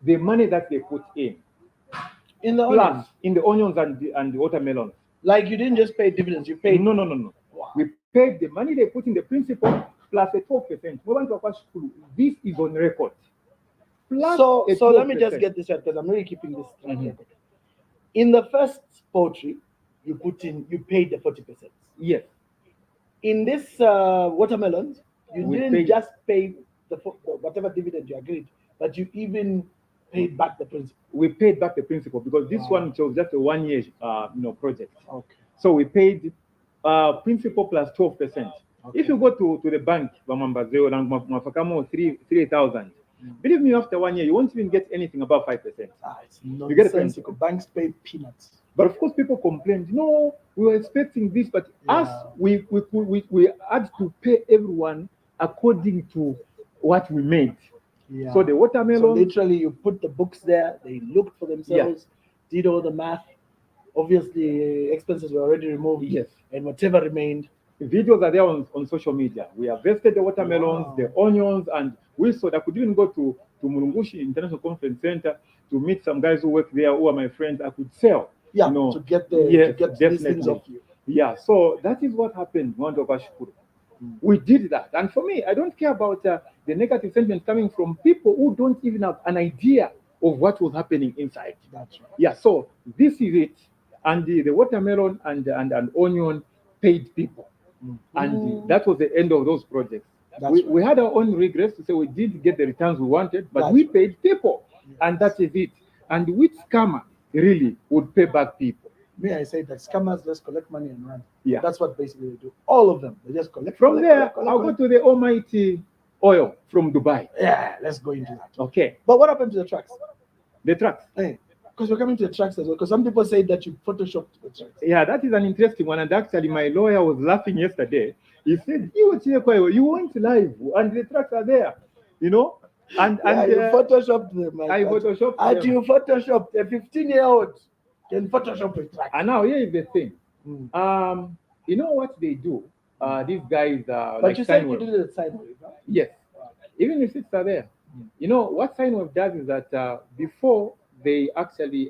the money that they put in.
In the
Plus,
onions?
in the onions and the watermelon.
Like you didn't just pay dividends, you paid.
No.
Wow.
We paid the money they put in the principal plus a 12%. This is on record. Plus
So
a
let me
12%.
just get this right because I'm really keeping this track
Mhm.
record. In the first poultry, you paid the 40%.
Yes.
In this watermelons, you
We
didn't
paid-
just pay the whatever dividend you agreed, but you even paid back the principal.
We paid back the principal because this
Wow.
one was just a 1 year project.
Okay.
So we paid principal plus 12%.
Okay.
If you go to the bank, 3,000. Believe me, after 1 year, you won't even get anything above 5%.
It's
You get the
nonsensical. Banks pay peanuts.
But of course, people complained, no, we were expecting this, but us,
Yeah.
we had to pay everyone according to what we made.
Yeah.
So the
So
watermelon,
literally, you put the books there. They looked for themselves, did all the math. Obviously, expenses were already removed.
Yes.
And whatever remained.
videos are there on social media. We harvested the watermelons,
Wow.
the onions, and we saw that I could even go to Mulungushi International Conference Center to meet some guys who work there, who are my friends. I could sell.
Yeah,
You know,
to get
yes,
to get these things
definitely.
off you.
Yeah, so that is what happened. We did that. And for me, I don't care about the negative sentiment coming from people who don't even have an idea of what was happening inside.
That's right.
Yeah, so this is it. And the watermelon and onion paid people. And that was the end of those projects. We had our own regrets to say we didn't get the returns we wanted, but we paid people.
Yes.
And that is it. And which scammer really would pay back people?
Me, I say that scammers just collect money and run.
Yeah.
That's what basically they do. All of them. They just collect.
From there,
collect.
I'll go to the almighty oil from Dubai.
Yeah, let's go into that.
Okay.
But what happened to the tracks?
The trucks.
Hey, because we're coming to the tracks as well. Because some people say that you photoshopped the tracks.
Yeah, that is an interesting one. And actually, my lawyer was laughing yesterday. He said, you went live and the trucks are there, you know? And
You photoshopped them.
I photoshopped
And
them.
you photoshopped a 15-year-old can photoshop a track.
And now here is the thing.
Mm.
You know what they do? These guys
But
like
you said you
Simon.
did it at Simon, right?
Yes. Even if it's there. You know, what Simon does is that before they actually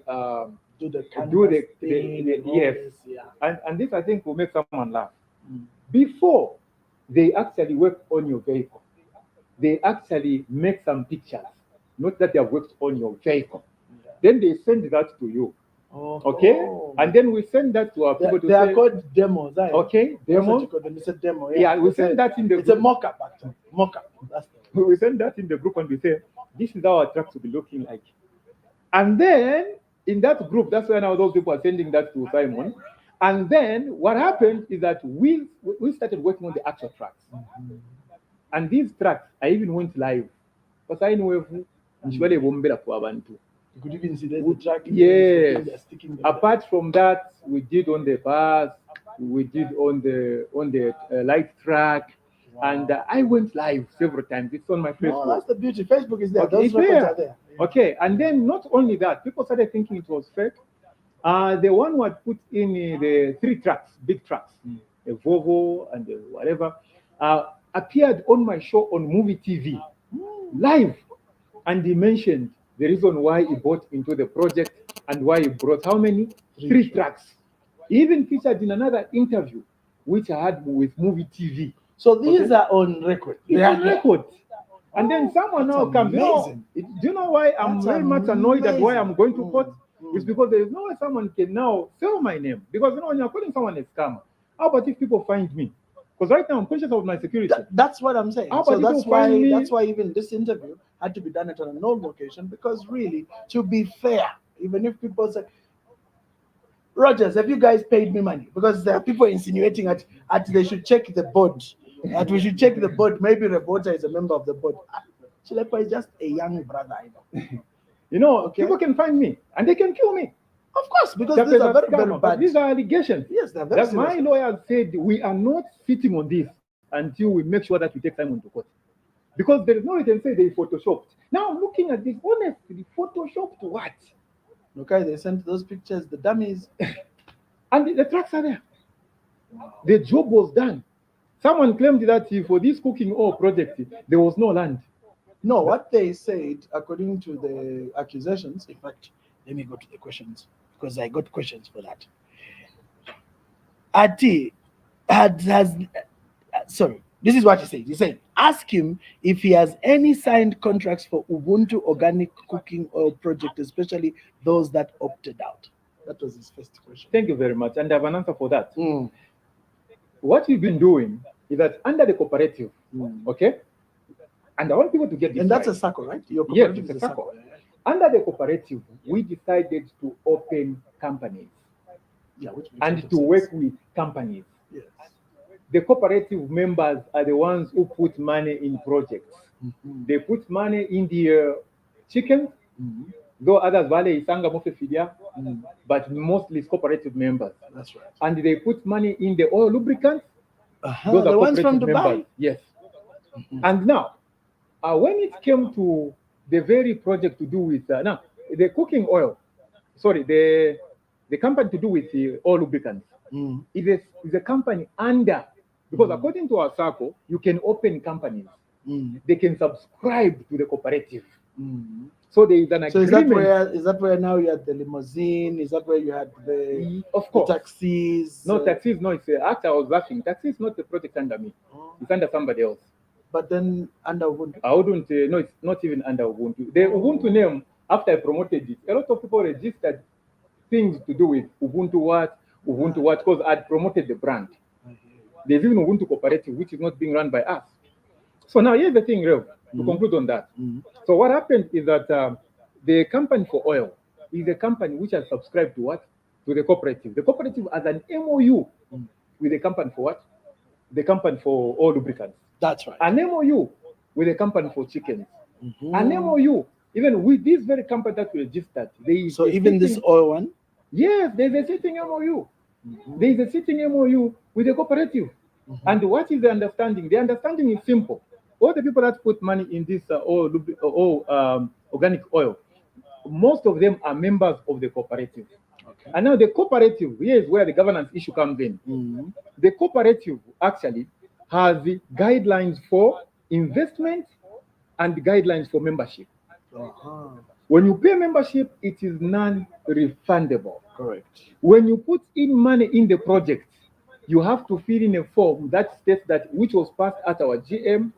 Do the
do
canvas
the
thing and all
yes.
this, yeah.
And this I think will make someone laugh.
Mm.
Before they actually work on your vehicle, they actually make some pictures. Not that they have worked on your vehicle.
Yeah.
Then they send that to you. Okay? And then we send that to our people to
they are
say,
called demos. Right?
okay,
That's what
demo.
you call them. It's a demo.
Yeah, we send that in the
It's a
group.
mock-up, actually. Mock-up. That's the
We send that in the group and we say, this is how our trucks will be looking like. And then in that group, that's why now those people are sending that to Simon. And then what happened is that we started working on the actual tracks. And these tracks, I even went live. Because I know
You could even see there's the track.
Yes.
They're sticking them.
apart from that, we did on the bus, we did on the light track, and I went live several times. It's on my Facebook.
No, that's the beauty. Facebook is there.
Okay,
Those
it's
records
there.
are there.
Okay, and then not only that, people started thinking it was fake. The one who had put in the 3 trucks, big trucks, a Volvo and whatever, appeared on my show on movie TV, live. And he mentioned the reason why he bought into the project and why he brought how many? 3 trucks. He even featured in another interview, which I had with movie TV.
So these are on record.
It's on record. And then someone now comes. Do you know why I'm very much annoyed at why I'm going to court? It's because there is no way someone can now sell my name. Because when you're calling someone a scammer, how about if people find me? Because right now I'm conscious of my security.
That's what I'm saying. So that's why even this interview had to be done at an unknown location, because really, to be fair, even if people say, Rogers, have you guys paid me money? Because there are people insinuating that they should check the board. That we should check the board. Maybe Rebota is a member of the board. Chilekwa is just a young brother,
People can find me and they can kill me.
Of course, because these are very, very bad.
These are allegations.
Yes, they're very
serious. My lawyer said we are not sitting on this until we make sure that we take Simon to court. Because there is no way you can say they photoshopped. Now, looking at this, honestly, photoshopped what?
Okay, they sent those pictures, the dummies.
And the trucks are there. The job was done. Someone claimed that for this cooking oil project, there was no land.
No, what they said, according to the accusations, in fact, let me go to the questions, because I got questions for that. This is what he said. He said, ask him if he has any signed contracts for Ubuntu organic cooking oil project, especially those that opted out. That was his first question.
Thank you very much. And I have an answer for that. What we've been doing is that under the cooperative, okay? And I want people to get this.
And that's
right.
A circle, right? Your
Yes, it's a circle. Under the cooperative, we decided to open companies and to work with companies.
Yes.
The cooperative members are the ones who put money in projects. They put money in the chicken, though others vale isanga mofefidia, but mostly it's cooperative members.
That's right.
And they put money in the oil lubricants.
Those are the ones from Dubai.
Members. Yes. And now, when it came to the very project to do with now the cooking oil, the company to do with the oil lubricants is a company under, because according to our circle, you can open companies. They can subscribe to the cooperative. So there is an agreement.
Is that where now you had the limousine? Is that where you had the taxis?
No, taxis. No, it's actually I was laughing. Taxi is not the project under me. It's under somebody else.
But then under Ubuntu?
I wouldn't. No, it's not even under Ubuntu. The Ubuntu name, after I promoted it, a lot of people registered things to do with Ubuntu what, because I'd promoted the brand. There's even Ubuntu Cooperative, which is not being run by us. So now here's the thing, Rev, to conclude on that. So what happened is that the company for oil is a company which has subscribed to what? To the cooperative. The cooperative has an MOU with the company for what? The company for oil lubricants.
That's right.
An MOU with a company for chickens. An MOU, even with this very company that we registered.
So even this oil one?
Yes, there's a sitting MOU. There is a sitting MOU with a cooperative. And what is the understanding? The understanding is simple. All the people that put money in this organic oil, most of them are members of the cooperative. Okay. And now the cooperative, here is where the governance issue comes in. The cooperative actually has the guidelines for investment and guidelines for membership. When you pay membership, it is non-refundable.
Correct.
When you put in money in the project, you have to fill in a form that states that, which was passed at our AGM,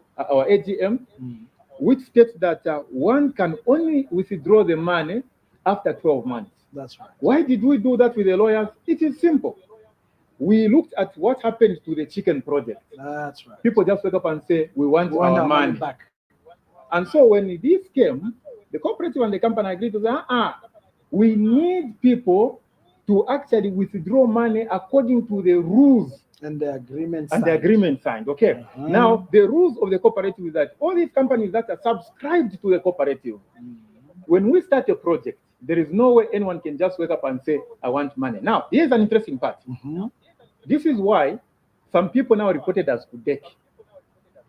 which states that one can only withdraw the money after 12 months.
That's right.
Why did we do that with the lawyers? It is simple. We looked at what happened to the chicken project.
That's right.
People just wake up and say, we want our money
back.
And so when this came, the cooperative and the company agreed to say, we need people to actually withdraw money according to the rules
and the agreement
signed. Okay. Now the rules of the cooperative is that all these companies that are subscribed to the cooperative, when we start a project, there is no way anyone can just wake up and say, I want money. Now, here's an interesting part. This is why some people now reported as Kudeki.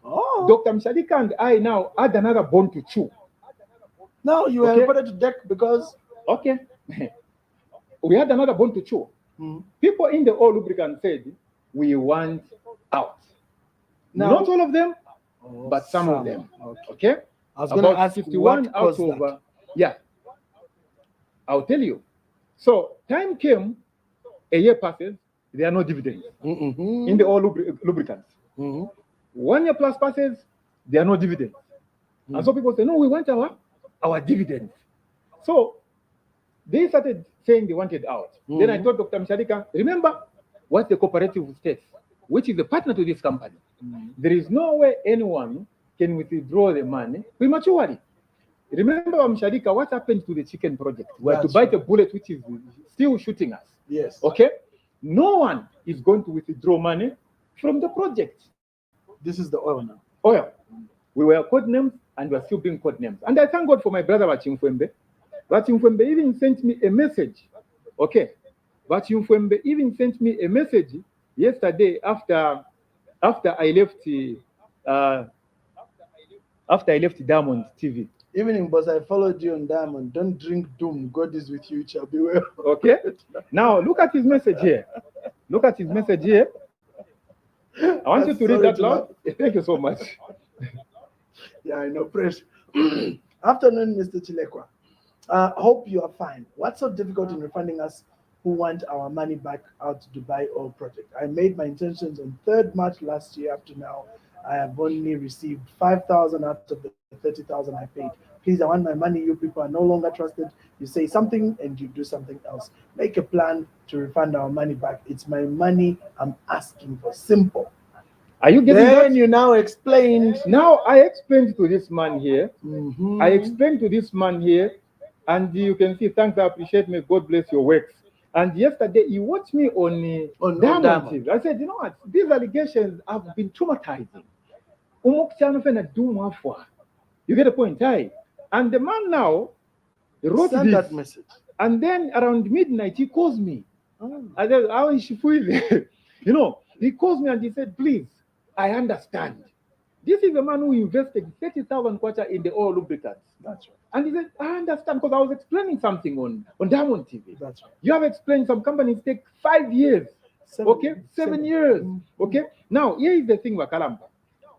Dr. Muchalika and I now had another bone to chew.
No, you were
Okay.
reported to deck because
Okay. We had another bone to chew. People in the oil lubricant said, we want out.
Now-
Not all of them, but some of them. Okay.
I was going to
About
ask
51
what
out
caused
of
that.
yeah. I'll tell you. So time came, a year passes, there are no dividends in the oil lubricants. 1 year plus passes, there are no dividends. And so people say, no, we want our dividends. So they started saying they wanted out. Then I told Dr. Muchalika, remember what the cooperative states, which is the partner to this company. There is no way anyone can withdraw the money prematurely. Remember, Muchalika, what happened to the chicken project? We had to bite a bullet which is still shooting us.
Yes.
Okay? No one is going to withdraw money from the project.
This is the oil now.
Oil. We were code names and we are still being code names. And I thank God for my brother Vachimfwembe. Vachimfwembe even sent me a message. Okay. Vachimfwembe even sent me a message yesterday after I left Diamond TV.
Evening, boss, I followed you on Diamond. Don't drink doom. God is with you. It shall be well.
Okay. Now look at his message here. Look at his message here. I want you to read that loud. Thank you so much.
Yeah, I know. Pressure. Afternoon, Mr. Chilekwa. Hope you are fine. What's so difficult in refunding us who want our money back out to Dubai oil project? I made my intentions on 3rd March last year. Up to now, I have only received 5,000 out of the 30,000 I paid. Please, I want my money. You people are no longer trusted. You say something and you do something else. Make a plan to refund our money back. It's my money I'm asking for. Simple.
Are you getting
Then
that?
you now explained.
Now I explained to this man here. I explained to this man here, and you can see, thanks, I appreciate me. God bless your works. And yesterday he watched me on Diamond TV. I said, you know what? These allegations have been traumatizing. You get the point, right? And the man now wrote
Send
this,
that message.
and then around midnight he calls me. I said, how is she feeling? You know, he calls me and he said, please, I understand. This is a man who invested 30,000 kwacha in the oil lubricants.
That's right.
And he said, I understand, because I was explaining something on Diamond TV.
That's right.
You have explained some companies take 5 years. 7 years. Okay. Now, here is the thing, Wakalamba.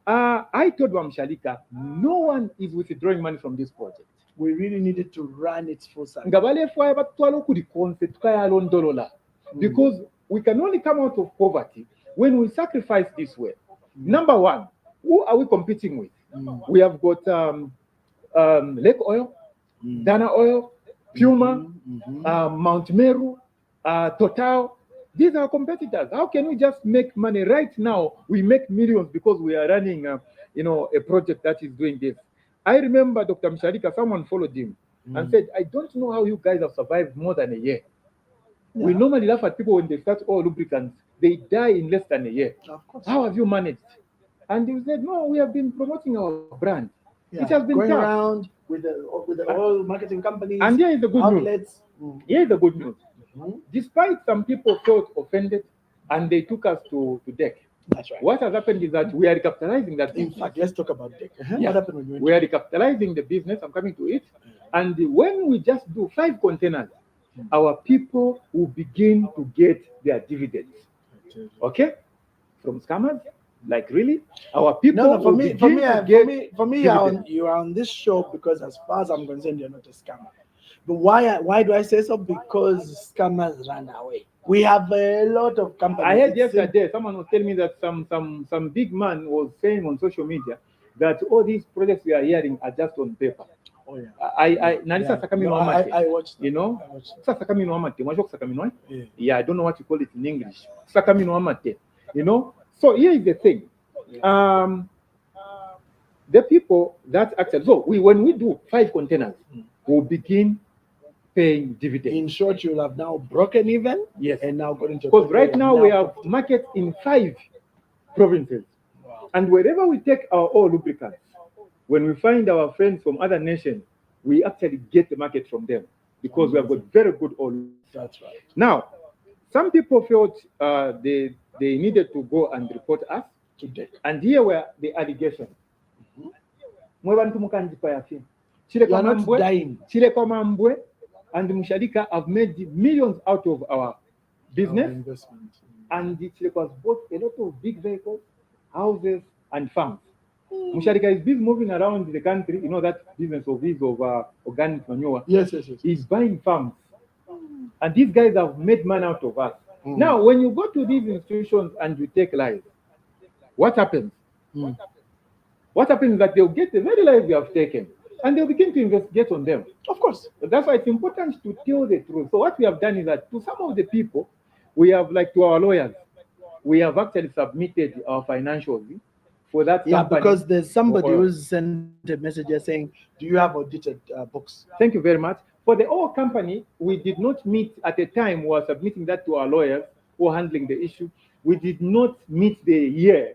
I told Muchalika, no one is withdrawing money from this project.
We really needed to run its full cycle.
Because we can only come out of poverty when we sacrifice this way. Number one, who are we competing with? We have got Lake Oil, Dana Oil, Puma, Mount Meru, Total. These are competitors. How can we just make money right now? We make millions because we are running, a project that is doing this. I remember Dr. Muchalika, someone followed him and said, I don't know how you guys have survived more than a year. Yeah. We normally laugh at people when they start oil lubricants. They die in less than a year.
Of course.
How have you managed? And he said, no, we have been promoting our brand.
Yeah.
It has been
going
tough.
Around with the oil marketing companies.
And here is the good
outlets.
news. Here is the good news. Despite some people felt offended and they took us to deck.
That's right.
What has happened is that we are recapitalizing that business.
In fact, let's talk about deck.
Yeah.
What happened when you went
we are recapitalizing the business. I'm coming to it. And when we just do 5 containers, our people will begin to get their dividends. Okay? From scammers. Like really? Our people
no, for me,
dividends.
you are on this show because as far as I'm concerned, you're not a scammer. But why do I say so? Because scammers run away. We have a lot of companies.
I heard yesterday someone was telling me that some big man was saying on social media that all these projects we are hearing are just on paper.
Oh yeah.
I watched that. You know? Yeah, I don't know what you call it in English. You know? So here is the thing. The people that actually, so when we do 5 containers, we'll begin paying dividends.
In short, you'll have now broken even.
Yes.
And now going to.
Because right now we have market in 5 provinces. Wow. And wherever we take our oil lubricants, when we find our friends from other nations, we actually get the market from them because we have got very good oil.
That's right.
Now, some people felt they needed to go and report us
to deck.
And here were the allegations. Chilekwa
not
Mambwe,
dying.
Chilekwa Mambwe and Muchalika have made millions out of our business.
Our investment.
And the Chilekwas bought a lot of big vehicles, houses, and farms. Muchalika is busy moving around the country. You know that business of his of organic manure.
Yes.
He's buying farms. And these guys have made money out of us. Now, when you go to these institutions and you take lives, what happens? What happens is that they'll get the very lives you have taken and they'll begin to investigate on them.
Of course.
That's why it's important to tell the truth. So what we have done is that to some of the people, we have, like to our lawyers, we have actually submitted our financials for that company.
Yeah, because there's somebody who's sent a message saying, do you have audited books?
Thank you very much. For the oil company, we did not meet at the time we were submitting that to our lawyers who were handling the issue. We did not meet the year.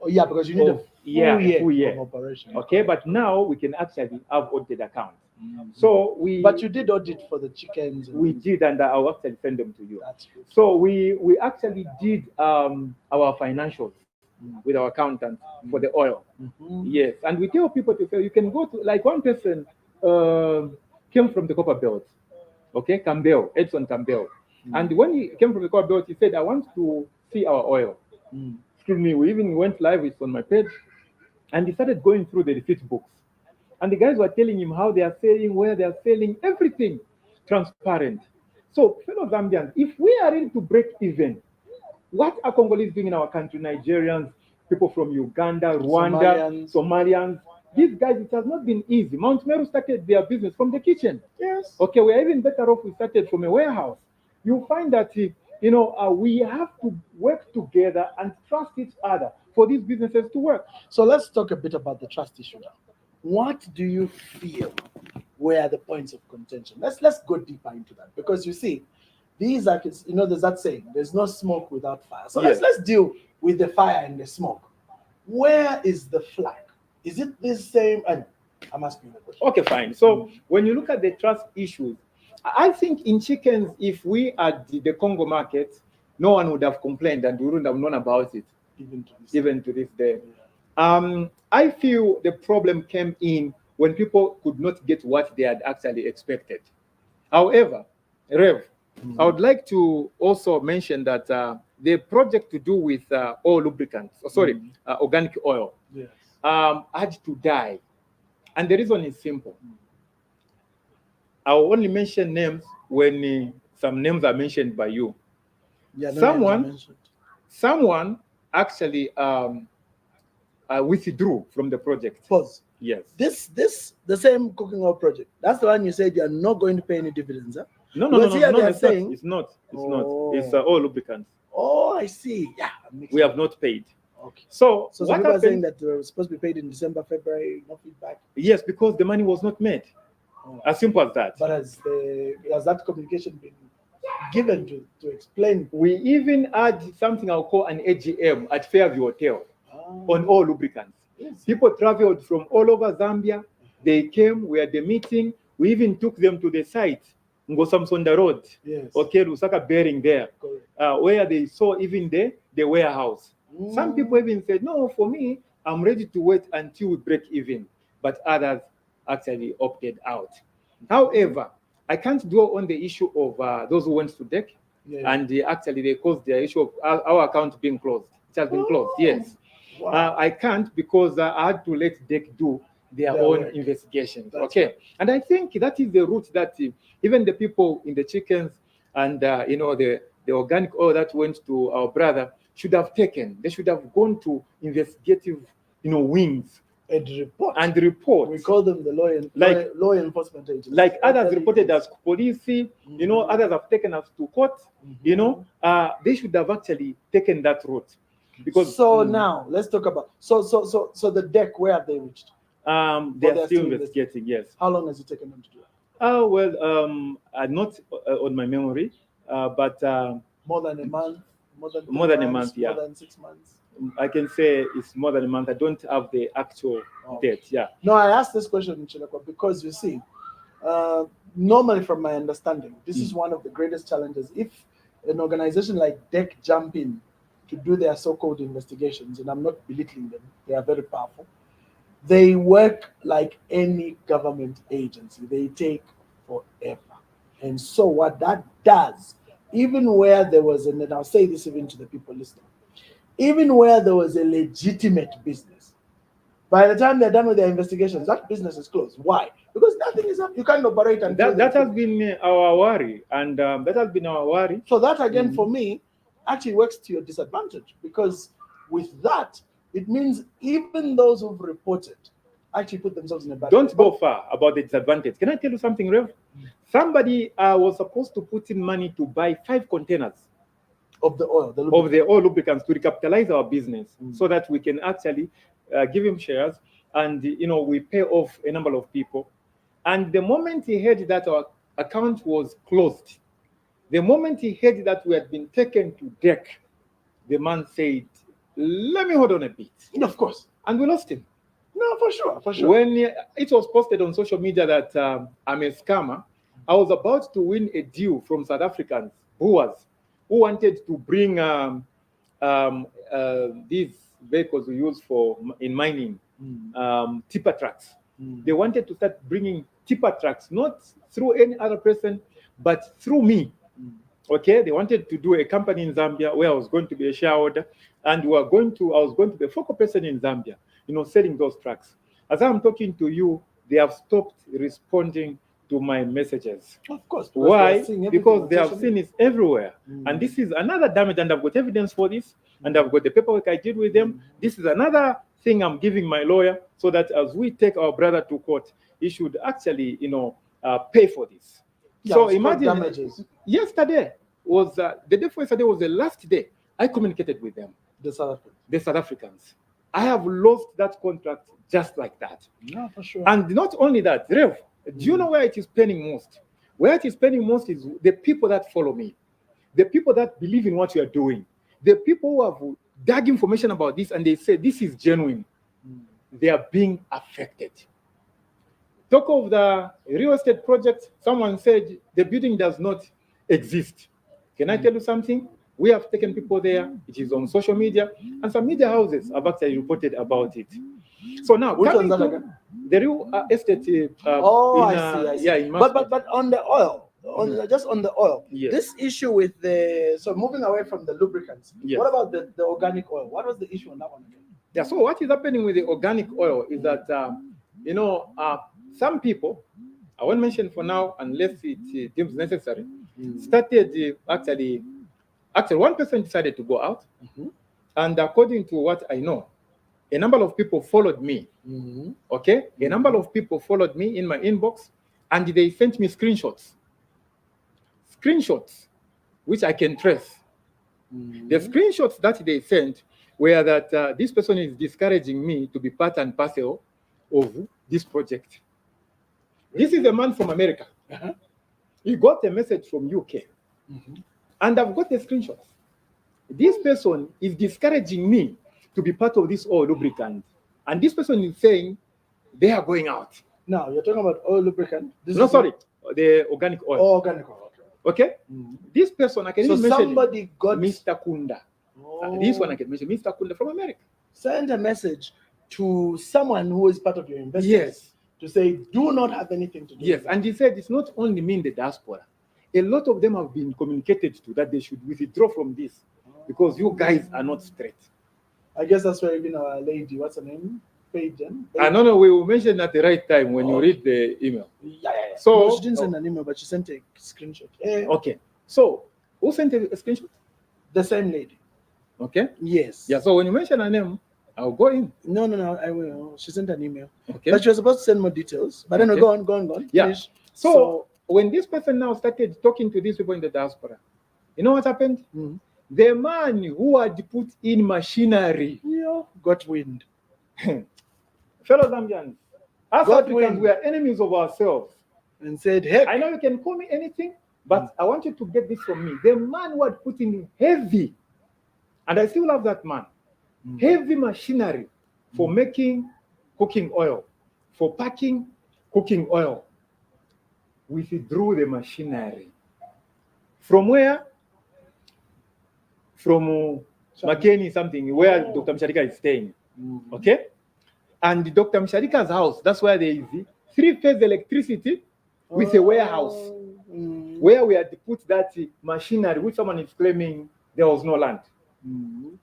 Oh, yeah, because you need a full year of operation.
Okay, but now we can actually have audited accounts. So
But you did audit for the chickens.
We did, and I'll actually send them to you.
That's good.
So we actually did our financials with our accountant for the oil. Yes, and we tell people to say you can go to, like one person came from the copper belt, okay, Campbell, Edson Campbell. And when he came from the copper belt, he said, I want to see our oil. Excuse me, we even went live, it's on my page, and he started going through the receipt books. And the guys were telling him how they are selling, where they are selling, everything transparent. So, fellow Zambians, if we are in to break even, what are Congolese doing in our country, Nigerians, people from Uganda, Rwanda, Somalians, these guys, it has not been easy. Mount Meru started their business from the kitchen.
Yes.
Okay, we are even better off we started from a warehouse. You find that, we have to work together and trust each other for these businesses to work.
So let's talk a bit about the trust issue now. What do you feel were the points of contention? Let's go deeper into that, because you see, these are, there's that saying, there's no smoke without fire. So
yes.
let's deal with the fire and the smoke. Where is the flag? Is it this same? And I'm asking you the question.
Okay, fine. So when you look at the trust issues, I think in chickens, if we had the Congo market, no one would have complained and we wouldn't have known about it, even to this day. I feel the problem came in when people could not get what they had actually expected. However, Rev, I would like to also mention that the project to do with oil lubricants, organic oil,
yes.
Had to die. And the reason is simple. I'll only mention names when some names are mentioned by you.
Yeah,
someone actually withdrew from the project.
Pause.
Yes.
The same cooking oil project. That's the one you said you are not going to pay any dividends, huh?
No, it's not. It's all lubricants.
Oh, I see. Yeah.
We have not paid.
Okay.
So
some people are saying that they were supposed to be paid in December, February, no feedback.
Yes, because the money was not made. As simple as that.
But has that communication been given to explain?
We even had something I'll call an AGM at Fairview Hotel on all lubricants. Yes. People traveled from all over Zambia. They came, we had the meeting. We even took them to the site, Ngosamsonda Road.
Yes.
Okay, Lusaka bearing there, where they saw even the warehouse. Some people even said, no, for me, I'm ready to wait until we break even. But others actually opted out. However, I can't dwell on the issue of those who went to DEC, and actually they caused the issue of our account being closed. It has been closed, yes. Wow. I can't because I had to let DEC do their own investigations. Okay, and I think that is the route that even the people in the chickens and the organic oil that went to our brother should have taken. They should have gone to investigative, wings and report.
We call them the law enforcement agents.
Like others reported as police, others have taken us to court. They should have actually taken that route. Because
now let's talk about so the DEC, where have they reached?
They are still investigating. Yes.
How long has it taken them to do that?
Oh well, not on my memory, but
more than a month.
More than a month, yeah.
More than 6 months.
I can say it's more than a month. I don't have the actual date. Yeah.
No, I asked this question, Chilekwa, because you see, normally from my understanding, this is one of the greatest challenges. If an organization like DEC jump in to do their so-called investigations, and I'm not belittling them, they are very powerful. They work like any government agency. They take forever. And so what that does, even where there was, and I'll say this even to the people listening, even where there was a legitimate business, by the time they're done with their investigations, that business is closed. Why? Because nothing is up. You can't operate until
That has been our worry, and that has been our worry.
So that again, for me, actually works to your disadvantage, because with that, it means even those who've reported actually put themselves in a bad.
Don't go far about the disadvantage. Can I tell you something, Rev? Somebody was supposed to put in money to buy 5 containers
of the oil,
of the oil lubricants to recapitalize our business, so that we can actually give him shares, and we pay off a number of people. And the moment he heard that our account was closed, the moment he heard that we had been taken to deck, the man said, "Let me hold on a bit."
Of course.
And we lost him.
No, for sure, for sure.
When it was posted on social media that I'm a scammer, I was about to win a deal from South Africans who wanted to bring these vehicles we use in mining, tipper trucks. They wanted to start bringing tipper trucks, not through any other person, but through me. Okay, they wanted to do a company in Zambia where I was going to be a shareholder, and I was going to be a focal person in Zambia, selling those trucks. As I'm talking to you, they have stopped responding to my messages.
Of course.
Why? Because they have seen it everywhere. And this is another damage, and I've got evidence for this, and I've got the paperwork I did with them. This is another thing I'm giving my lawyer, so that as we take our brother to court, he should actually, pay for this.
Yeah,
so imagine
damages.
Yesterday was the day before yesterday was the last day I communicated with them.
The South
Africans. I have lost that contract just like that.
Yeah, for sure.
And not only that, Rev, do you know where it is paining most? Where it is paining most is the people that follow me, the people that believe in what you are doing, the people who have dug information about this and they say this is genuine. They are being affected. Talk of the real estate project, someone said the building does not exist. Can I tell you something? We have taken people there. It is on social media, and some media houses have actually reported about it. So now, coming to the real estate.
I see.
Yeah, in
but on the oil, just on the oil,
yes.
This issue with so moving away from the lubricants. Yes. What about the organic oil? What was the issue on that one again?
Yeah. So what is happening with the organic oil is that some people, I won't mention for now unless it deems necessary, started actually one person decided to go out, and according to what I know, a number of people followed me. Okay, a number of people followed me in my inbox, and they sent me screenshots, which I can trace. The screenshots that they sent were that this person is discouraging me to be part and parcel of this project. This is a man from America. He got a message from UK. And I've got the screenshots. This person is discouraging me to be part of this oil lubricant. And this person is saying they are going out.
Now, you're talking about oil lubricant?
The organic oil.
Oh, organic oil.
Okay? This person, I can even mention
somebody got
Mr. Kunda. This one I can mention, Mr. Kunda from America.
Send a message to someone who is part of your investment.
Yes.
To say, do not have anything to do
with and he said it's not only me in the diaspora. A lot of them have been communicated to that they should withdraw from this because you guys are not straight.
I guess that's why even our lady, what's her name? Pagan.
No, we will mention at the right time when you read the email.
Yeah.
So
no, she didn't send an email, but she sent a screenshot.
Okay. So who sent a screenshot?
The same lady.
Okay.
Yes.
Yeah. So when you mention her name, I'll go in.
No, I will. She sent an email.
Okay.
But she was supposed to send more details. But anyway, go on.
Yeah.
Finish.
So when this person now started talking to these people in the diaspora, you know what happened? The man who had put in machinery
got wind.
Fellow Zambians, us Africans, we are enemies of ourselves.
And said, hey,
I know you can call me anything, but I want you to get this from me. The man who had put in heavy, and I still love that man, heavy machinery for making cooking oil, for packing cooking oil, withdrew the machinery. From where? From Makeni something, where Dr. Muchalika is staying. Okay? And Dr. Muchalika's house, that's where there is 3-phase electricity with a warehouse where we had to put that machinery, which someone is claiming there was no land.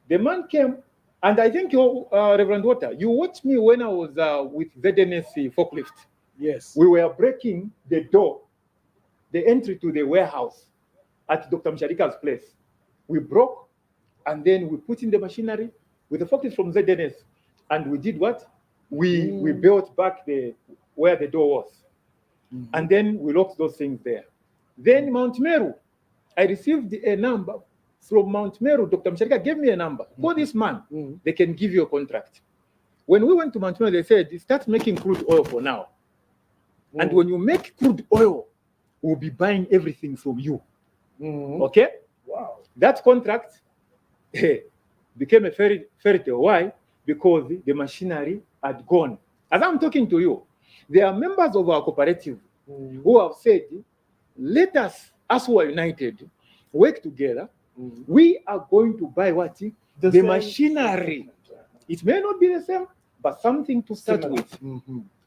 The man came, and I think Reverend Water, you watched me when I was with ZNS forklift.
Yes.
We were breaking the door, the entry to the warehouse at Dr. Muchalika's place. We broke, and then we put in the machinery with the forklift from ZNS, and we did what? We built back where the door was. And then we locked those things there. Then Mount Meru, I received a number from Mount Meru. Dr. Muchalika gave me a number. Call this man. They can give you a contract. When we went to Mount Meru, they said, start making crude oil for now. And when you make crude oil, we'll be buying everything from you. Okay?
Wow.
That contract became a fairy tale. Why? Because the machinery had gone. As I'm talking to you, there are members of our cooperative who have said, let us who are united, work together. We are going to buy what? The machinery. It may not be the same, but something to start with.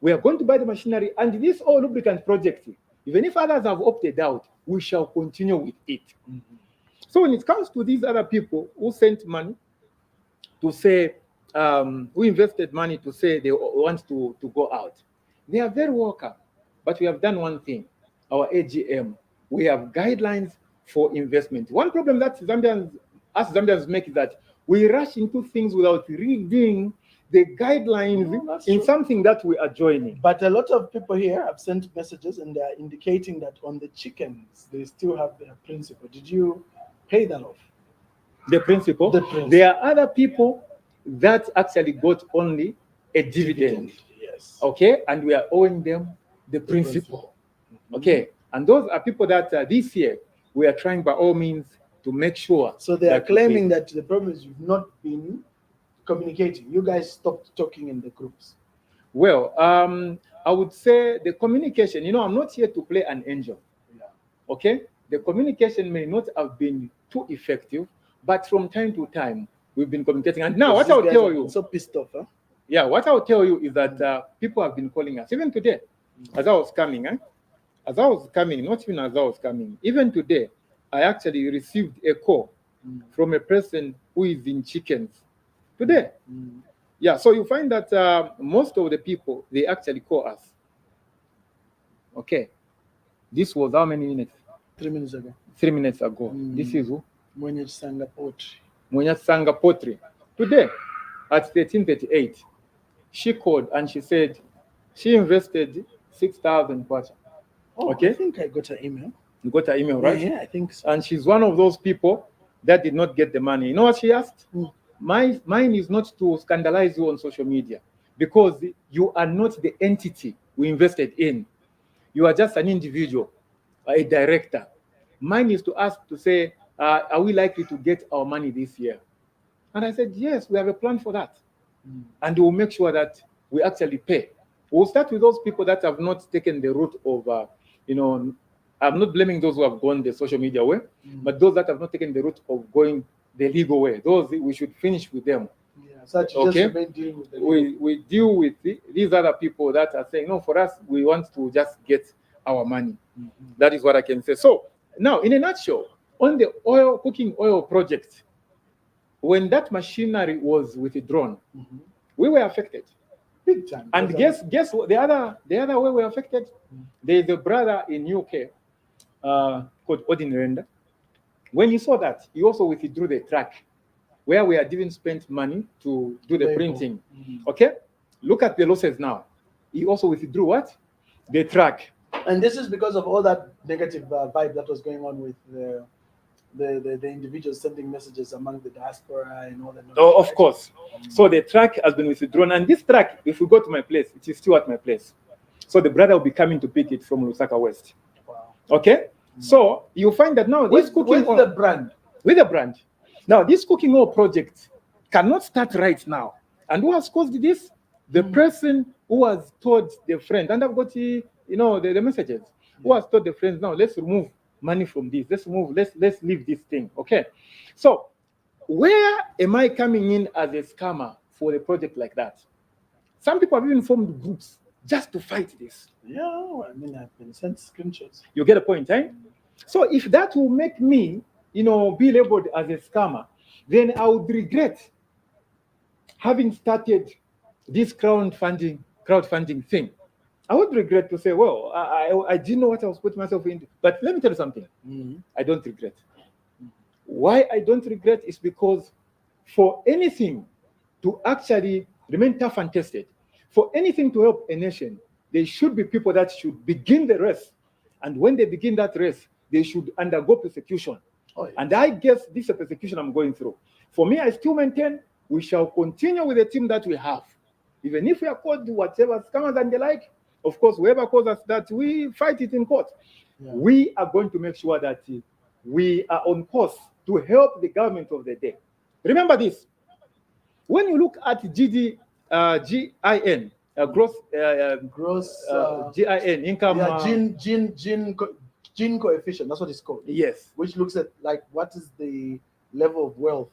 We are going to buy the machinery, and this all lubricant project, even if others have opted out, we shall continue with it. So when it comes to these other people who sent money to say, who invested money to say they want to go out, they are very welcome. But we have done one thing, our AGM, we have guidelines for investment. One problem that Zambians make is that we rush into things without reading the guidelines in something that we are joining.
But a lot of people here have sent messages, and they are indicating that on the chickens, they still have their principal. Did you pay that off?
The principal? There are other people that actually got only a dividend.
Yes.
Okay, and we are owing them the principal. Okay, and those are people that this year we are trying by all means to make sure.
So they are claiming that the problem is you've not been communicating. You guys stopped talking in the groups.
Well, I would say the communication, I'm not here to play an angel. Okay, the communication may not have been too effective, but from time to time we've been communicating. And now what I'll tell you,
so pissed off, huh?
Yeah, what I'll tell you is that people have been calling us even today. As I was coming, not even as I was coming, even today, I actually received a call from a person who is in chickens today. Yeah, so you find that most of the people, they actually call us. Okay, this was how many minutes?
3 minutes ago.
3 minutes ago. This is who?
Muchalika
Poultry. Today, at 13:38, she called and she said she invested 6,000 kwacha.
Okay. I think I got her email.
You got her email, right?
Yeah, I think so.
And she's one of those people that did not get the money. You know what she asked? Mine is not to scandalize you on social media, because you are not the entity we invested in. You are just an individual, a director. Mine is to ask to say, are we likely to get our money this year? And I said, yes, we have a plan for that. And we'll make sure that we actually pay. We'll start with those people that have not taken the route of, I'm not blaming those who have gone the social media way, but those that have not taken the route of going the legal way, those we should finish with them.
Okay.
We deal with these other people that are saying, no, for us, we want to just get our money. That is what I can say. So now, in a nutshell, on the cooking oil project, when that machinery was withdrawn, we were affected.
Big time.
And guess what? The other way we were affected. There is a brother in UK called Odin Renda. When he saw that, he also withdrew the track where we had even spent money to do the printing. Okay, look at the losses now. He also withdrew what? The track.
And this is because of all that negative vibe that was going on with the individuals sending messages among the diaspora and all that.
Oh, of course. So the track has been withdrawn, and this track, if we go to my place, it is still at my place. So the brother will be coming to pick it from Lusaka West.
Wow.
Okay. So you find that now this cooking
with the brand.
Now this cooking oil project cannot start right now. And who has caused this? The person who has told the friend, and I've got the messages. Who has told the friends, now let's remove money from this. Let's leave this thing. Okay. So where am I coming in as a scammer for a project like that? Some people have even formed groups just to fight this.
Yeah, I mean, I've been sent screenshots.
You get a point, eh? So if that will make me, be labeled as a scammer, then I would regret having started this crowdfunding thing. I would regret to say, well, I didn't know what I was putting myself into. But let me tell you something. I don't regret. Why I don't regret is because for anything to actually remain tough and tested, for anything to help a nation, there should be people that should begin the race. And when they begin that race, they should undergo persecution.
Oh, yeah.
And I guess this is a persecution I'm going through. For me, I still maintain we shall continue with the team that we have. Even if we are called whatever scammers and the like, of course, whoever calls us that, we fight it in court. Yeah. We are going to make sure that we are on course to help the government of the day. Remember this. When you look at GIN, gross GIN, income.
Yeah, Gini coefficient, that's what it's called.
Yes.
Which looks at like what is the level of wealth.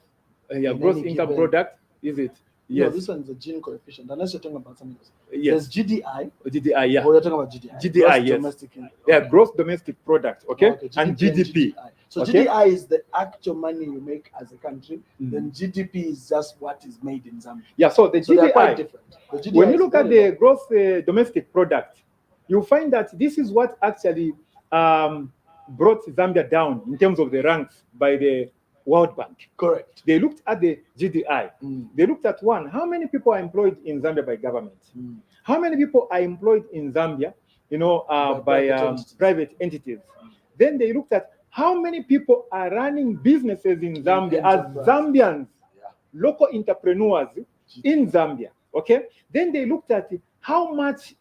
Gross income product, is it? Yes.
No, this one is the Gini coefficient, unless you're talking about something else.
Yes.
There's GDI.
GDI, yeah.
Or you're talking about GDI.
GDI, yes.
Domestic income.
Yeah, gross domestic product, okay? And GDP.
So
okay?
GDI is the actual money you make as a country. Then GDP is just what is made in Zambia.
Yeah, so the GDI,
they're quite different. The GDI
when you look at the gross domestic product, you find that this is what actually brought Zambia down in terms of the ranks by the World Bank.
Correct.
They looked at the GDI. They looked at how many people are employed in Zambia by government? How many people are employed in Zambia, by private entities? Then they looked at how many people are running businesses in Zambia as Zambians, local entrepreneurs in Zambia. Okay. Then they looked at how much,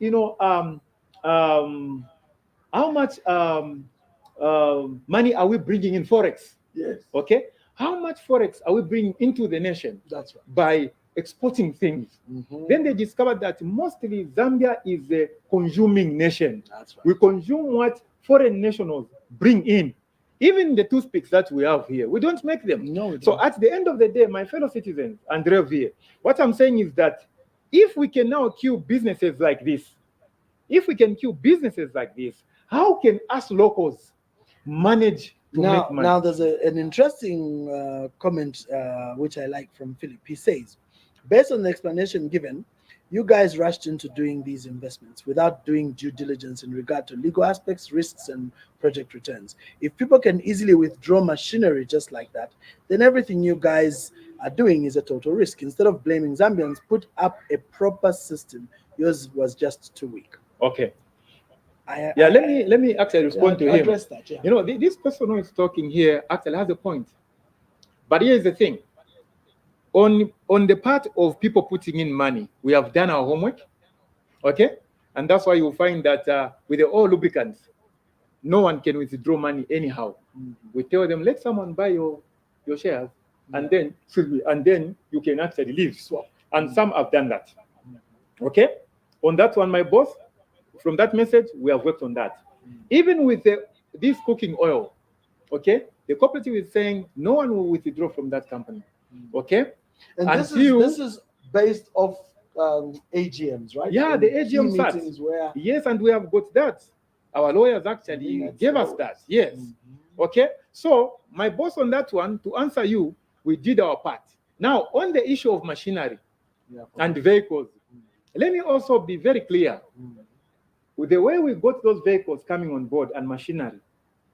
money are we bringing in forex?
Yes.
Okay. How much forex are we bringing into the nation?
That's right.
By exporting things. Then they discovered that mostly Zambia is a consuming nation.
That's right.
We consume what foreign nationals bring in. Even the toothpicks that we have here, we don't make them.
No, we don't.
So at the end of the day, my fellow citizens, and here, what I'm saying is that if we can now kill businesses like this, how can us locals manage to make money?
Now there's an interesting comment which I like from Philip. He says, based on the explanation given, you guys rushed into doing these investments without doing due diligence in regard to legal aspects, risks, and project returns. If people can easily withdraw machinery just like that, then everything you guys are doing is a total risk. Instead of blaming Zambians, put up a proper system. Yours was just too weak.
Okay. Let me actually respond to him.
Address that, yeah.
This person who is talking here actually has a point. But here's the thing. On the part of people putting in money, we have done our homework, okay? And that's why you'll find that with the all lubricants, no one can withdraw money anyhow. We tell them, let someone buy your shares, and then you can actually leave. And some have done that, okay? On that one, my boss, from that message, we have worked on that. Even with this cooking oil, okay? The cooperative is saying no one will withdraw from that company, okay?
And this is based off AGMs, right?
Yeah, the AGM
meetings where...
Yes, and we have got that. Our lawyers actually gave us that. Yes. Okay. So my boss on that one, to answer you, we did our part. Now, on the issue of machinery and vehicles, let me also be very clear. With the way we got those vehicles coming on board and machinery,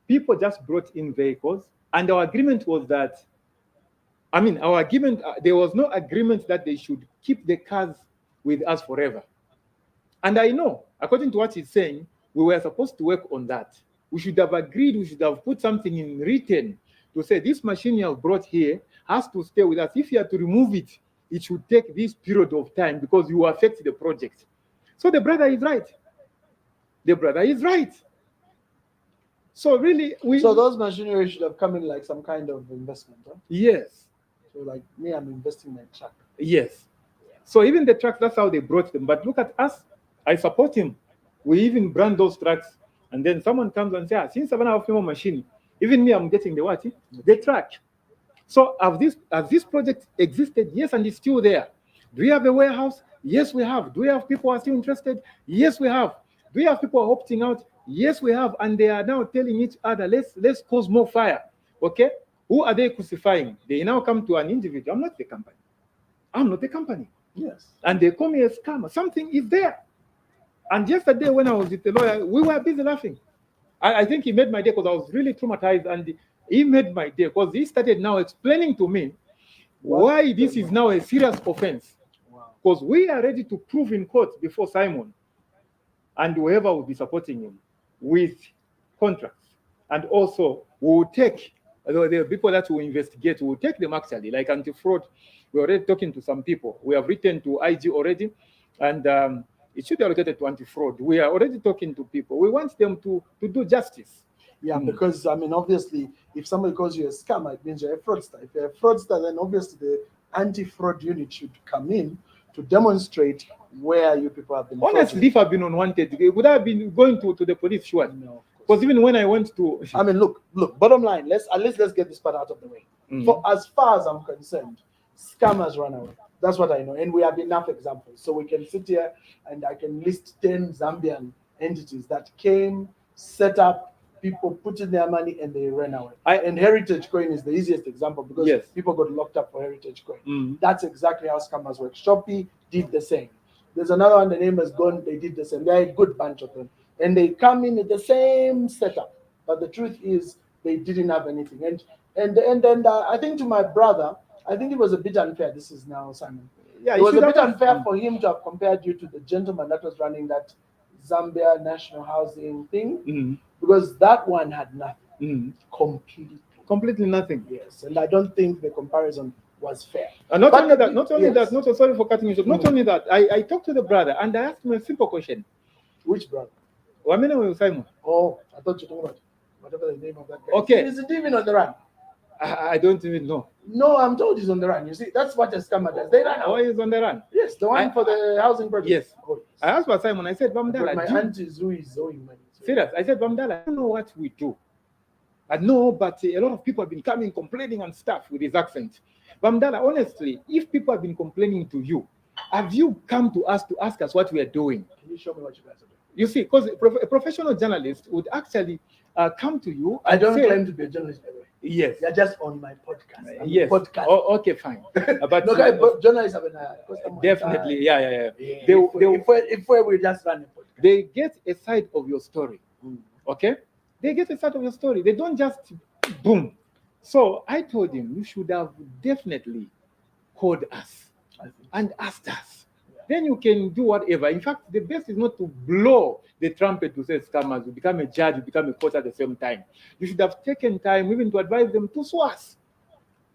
people just brought in vehicles, and our agreement was that there was no agreement that they should keep the cars with us forever. And I know, according to what he's saying, we were supposed to work on that. We should have agreed, we should have put something in written to say this machine you have brought here has to stay with us. If you have to remove it, it should take this period of time because you affect the project. So the brother is right. So really,
So those machinery should have come in like some kind of investment, huh?
Yes.
So like me, I'm investing in my truck.
Yes. So even the trucks, that's how they brought them. But look at us. I support him. We even brand those trucks. And then someone comes and says, since I have a machine, even me, I'm getting the what? The truck. So has this project existed? Yes, and it's still there. Do we have a warehouse? Yes, we have. Do we have people who are still interested? Yes, we have. Do we have people who are opting out? Yes, we have. And they are now telling each other, let's cause more fire. Okay? Who are they crucifying? They now come to an individual. I'm not the company. I'm not the company.
Yes.
And they call me a scammer. Something is there. And yesterday when I was with the lawyer, we were busy laughing. I think he made my day because I was really traumatized, and he made my day because he started now explaining to me why this is now a serious offense. Because we are ready to prove in court before Simon and whoever will be supporting him with contracts. And also, we will take the people that will investigate, we will take them actually, like anti-fraud. We're already talking to some people. We have written to IG already, and it should be allocated to anti-fraud. We are already talking to people. We want them to do justice.
Yeah, because, I mean, obviously, if somebody calls you a scammer, it means you're a fraudster. If you're a fraudster, then obviously the anti-fraud unit should come in to demonstrate where you people have been.
Honestly, if I've been unwanted, would I have been going to the police? Sure.
No.
Because even when I went to...
I mean, look, bottom line, let's get this part out of the way. For as far as I'm concerned, scammers run away. That's what I know. And we have enough examples. So we can sit here and I can list 10 Zambian entities that came, set up, people put in their money and they ran away. And Heritage Coin is the easiest example because people got locked up for Heritage Coin. That's exactly how scammers work. Shopee did the same. There's another one, the name is gone, they did the same. They're a good bunch of them. And they come in with the same setup. But the truth is they didn't have anything. And then I think to my brother, I think it was a bit unfair. This is now Simon. Yeah, it was a bit unfair for him to have compared you to the gentleman that was running that Zambia National Housing thing, because that one had nothing. Completely
nothing.
Yes, and I don't think the comparison was fair.
And not only that, sorry for cutting you short. Not only that, I talked to the brother and I asked him a simple question.
Which brother?
Simon.
Oh, I thought you were talking about whatever the name of that guy.
Okay.
Is it even on the run?
I don't even know.
No, I'm told he's on the run. You see, that's what a scammer does. They run out.
Oh, he's on the run?
Yes, the one for the housing project.
Yes.
Oh, yes.
I asked for Simon, I said, Bamdala.
My auntie is owing money.
Serious. I said, Bamdala, I don't know what we do. I know, but a lot of people have been coming complaining and stuff with his accent. Bamdala, honestly, if people have been complaining to you, have you come to us to ask us what we are doing?
Can you show me what you guys are doing?
You see, because a professional journalist would actually come to you.
I don't claim to be a journalist, by the way.
Yes.
You're just on my podcast.
Yes.
Podcast.
Oh, okay, fine. But
journalists have
definitely, yeah.
If we just run a podcast.
They get a side of your story. Okay? They get a side of your story. They don't just boom. So I told him, you should have definitely called us and asked us. Then you can do whatever. In fact, the best is not to blow the trumpet to say scammers. You become a judge, you become a court at the same time. You should have taken time even to advise them to sue us.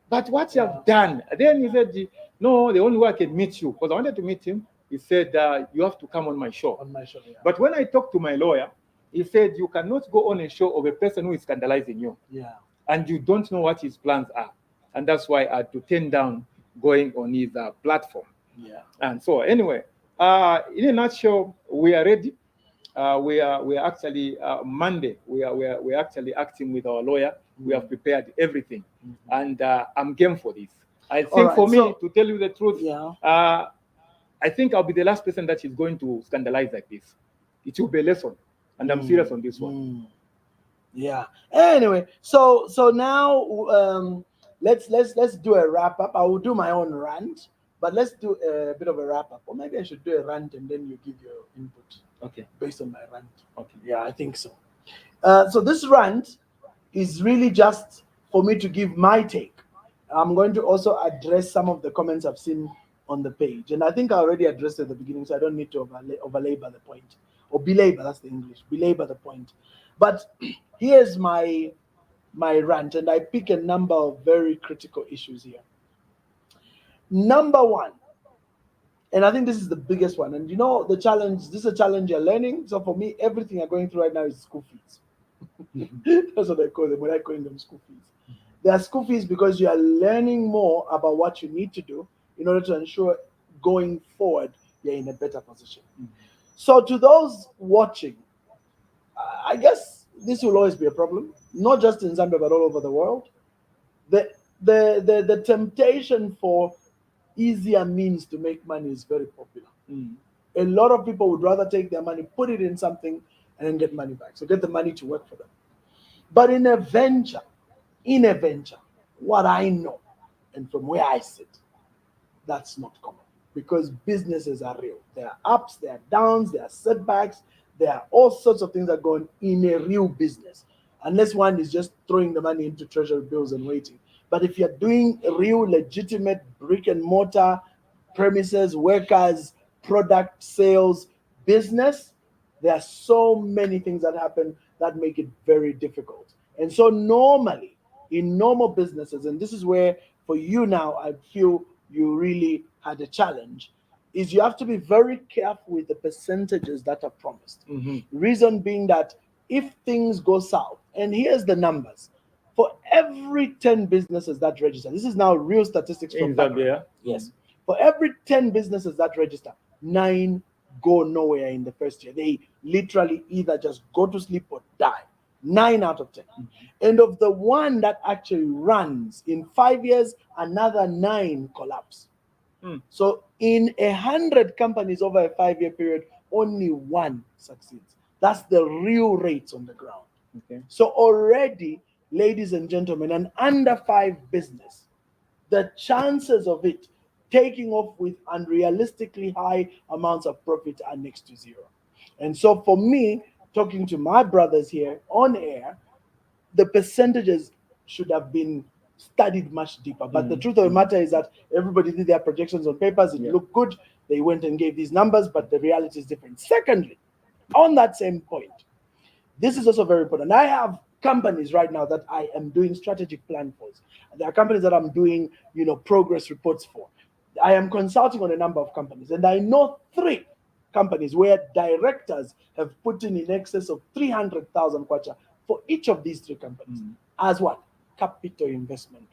But what you have done, then he said, no, the only way I can meet you, because I wanted to meet him, he said, you have to come on my show.
On my show, yeah.
But when I talked to my lawyer, he said, you cannot go on a show of a person who is scandalizing you.
Yeah.
And you don't know what his plans are. And that's why I had to turn down going on his platform.
Yeah.
And so anyway, in a nutshell, we are ready. We are actually Monday. We are actually acting with our lawyer. We have prepared everything, and I'm game for this. I think to tell you the truth, I think I'll be the last person that is going to scandalize like this. It will be a lesson, and I'm serious on this one.
Yeah. Anyway, so now let's do a wrap up. I will do my own rant. But let's do a bit of a wrap-up. Or maybe I should do a rant and then you give your input.
Okay.
Based on my rant.
Okay.
Yeah, I think so. So this rant is really just for me to give my take. I'm going to also address some of the comments I've seen on the page. And I think I already addressed it at the beginning, so I don't need to overlabor the point. Or belabor, that's the English. Belabor the point. But here's my rant, and I pick a number of very critical issues here. Number one, and I think this is the biggest one, and you know the challenge, this is a challenge you're learning. So for me, everything you're going through right now is school fees. That's what I call them when I call them school fees. They are school fees because you are learning more about what you need to do in order to ensure going forward you're in a better position. So to those watching, I guess this will always be a problem, not just in Zambia but all over the world. The temptation for easier means to make money is very popular. A lot of people would rather take their money, put it in something, and then get money back. So get the money to work for them. But in a venture, what I know, and from where I sit, that's not common, because businesses are real. There are ups, there are downs, there are setbacks, there are all sorts of things that go on in a real business, unless one is just throwing the money into treasury bills and waiting. But if you're doing a real legitimate brick and mortar, premises, workers, product sales business, there are so many things that happen that make it very difficult. And so normally, in normal businesses, and this is where for you now, I feel you really had a challenge, is you have to be very careful with the percentages that are promised. Reason being that if things go south, and here's the numbers, for every 10 businesses that register, this is now real statistics from
Zambia.
Yes. For every 10 businesses that register, 9 go nowhere in the first year. They literally either just go to sleep or die. 9 out of 10. And of the one that actually runs, in 5 years, another 9 collapse. So in 100 companies over a 5-year period, only 1 succeeds. That's the real rates on the ground. So already, ladies and gentlemen, an under 5 business, the chances of it taking off with unrealistically high amounts of profit are next to 0. And so for me, talking to my brothers here on air, the percentages should have been studied much deeper. But the truth of the matter is that everybody did their projections on papers. It looked good. They went and gave these numbers, but the reality is different. Secondly, on that same point, this is also very important. I have companies right now that I am doing strategic plan for. There are companies that I'm doing, progress reports for. I am consulting on a number of companies, and I know 3 companies where directors have put in excess of 300,000 kwacha for each of these 3 companies as what? Capital investment.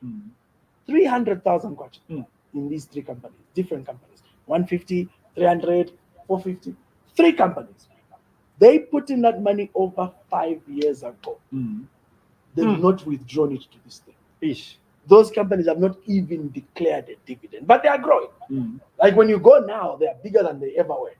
300,000 kwacha in these 3 companies, different companies. 150, 300, 450, 3 companies. They put in that money over 5 years ago. They've not withdrawn it to this day. Those companies have not even declared a dividend, but they are growing. Like when you go now, they are bigger than they ever were.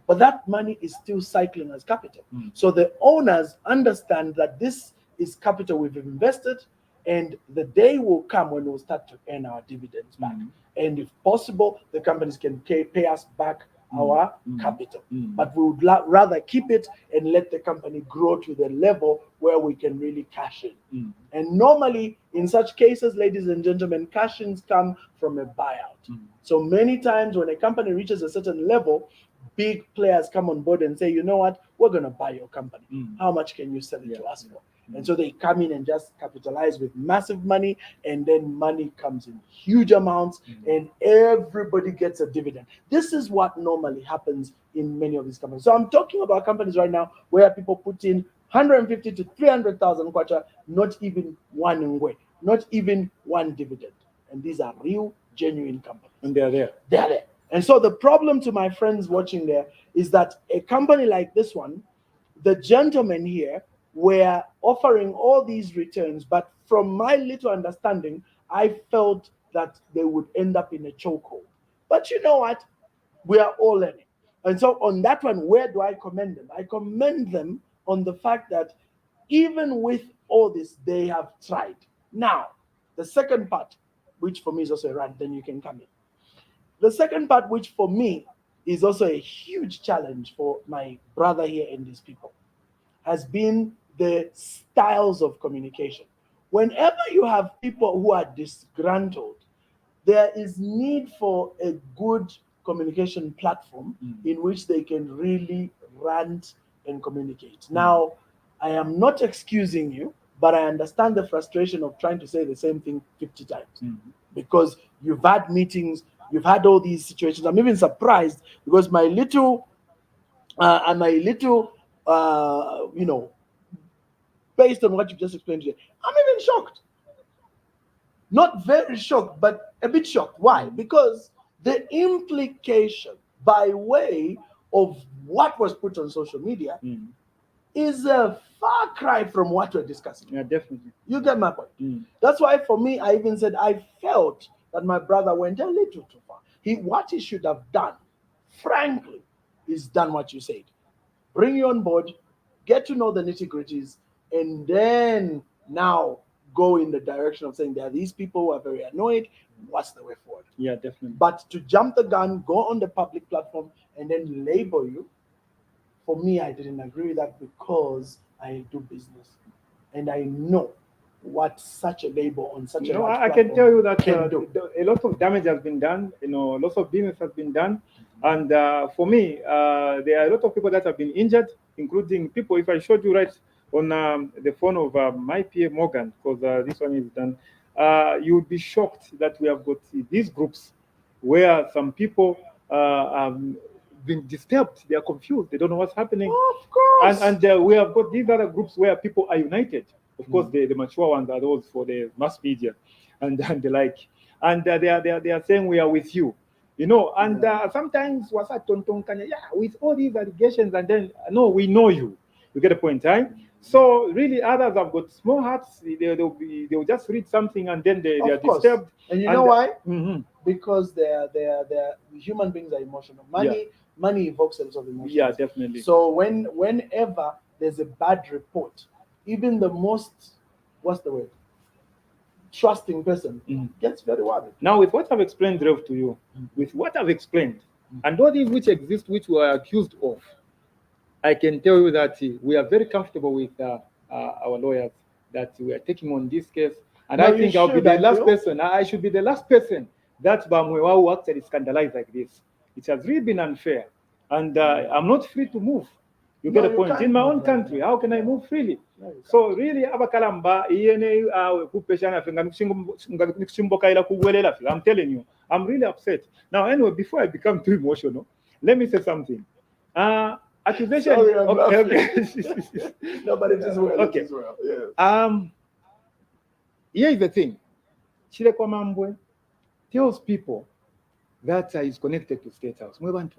But that money is still cycling as capital. So the owners understand that this is capital we've invested, and the day will come when we'll start to earn our dividends back. And if possible, the companies can pay us back our capital. But we would rather keep it and let the company grow to the level where we can really cash in. And normally, in such cases, ladies and gentlemen, cash-ins come from a buyout. So many times when a company reaches a certain level, big players come on board and say, you know what, we're going to buy your company. How much can you sell it to us for? And so they come in and just capitalize with massive money, and then money comes in huge amounts, and everybody gets a dividend. This is what normally happens in many of these companies. So I'm talking about companies right now where people put in 150 to 300,000 kwacha, not even 1 ngwe, not even 1 dividend. And these are real, genuine companies.
And they're there.
They're there. And so the problem to my friends watching there is that a company like this one, the gentlemen here were offering all these returns, but from my little understanding, I felt that they would end up in a chokehold. But you know what? We are all learning. And so on that one, where do I commend them? I commend them on the fact that even with all this, they have tried. Now, the second part, which for me is also a rant, then you can come in. The second part, which for me is also a huge challenge for my brother here and these people, has been the styles of communication. Whenever you have people who are disgruntled, there is need for a good communication platform in which they can really rant and communicate. Now, I am not excusing you, but I understand the frustration of trying to say the same thing 50 times because you've had meetings, you've had all these situations. I'm even surprised because my little, based on what you just explained here, I'm even shocked. Not very shocked, but a bit shocked. Why? Because the implication by way of what was put on social media is a far cry from what we're discussing.
Yeah, definitely.
You get my point. That's why for me, I even said I felt that my brother went a little too far. What he should have done, frankly, is done what you said. Bring you on board, get to know the nitty-gritties, and then now go in the direction of saying there are these people who are very annoyed. What's the way forward?
Yeah, definitely.
But to jump the gun, go on the public platform, and then label you, for me, I didn't agree with that because I do business. And I know what such a label on such a large
I can tell you that
a
lot of damage has been done. Lots of business has been done. And for me, there are a lot of people that have been injured, including people, if I showed you right on the phone of my PA Morgan, because this one is done, you would be shocked that we have got these groups where some people have been disturbed, they are confused, they don't know what's happening.
Of course.
And we have got these other groups where people are united. Of course, the mature ones are those for the mass media and the like. And they are saying we are with you. And sometimes with all these allegations, and then no, we know you. You get a point, right? So really, others have got small hearts. They'll just read something and then they are disturbed.
And you know why? Because they're human beings are emotional. Money evokes a lot of emotions.
Yeah, definitely.
So whenever there's a bad report, even the most trusting person gets very worried.
Now, with what I've explained, Rev, to you, with what I've explained, and all these which exist, which we are accused of, I can tell you that we are very comfortable with our lawyers, that we are taking on this case. And I think I'll be the last person. I should be the last person that Mwewa will actually scandalize like this. It has really been unfair. And I'm not free to move. You get a point. In my own country, how can I move freely? So really, I'm telling you, I'm really upset. Now, anyway, before I become too emotional, let me say something. Accusation.
Sorry,
okay.
No, but it is well.
Okay.
It is well. Yes.
Here is the thing. Chilekwa Mambwe tells people that he's connected to State House. Chilekwa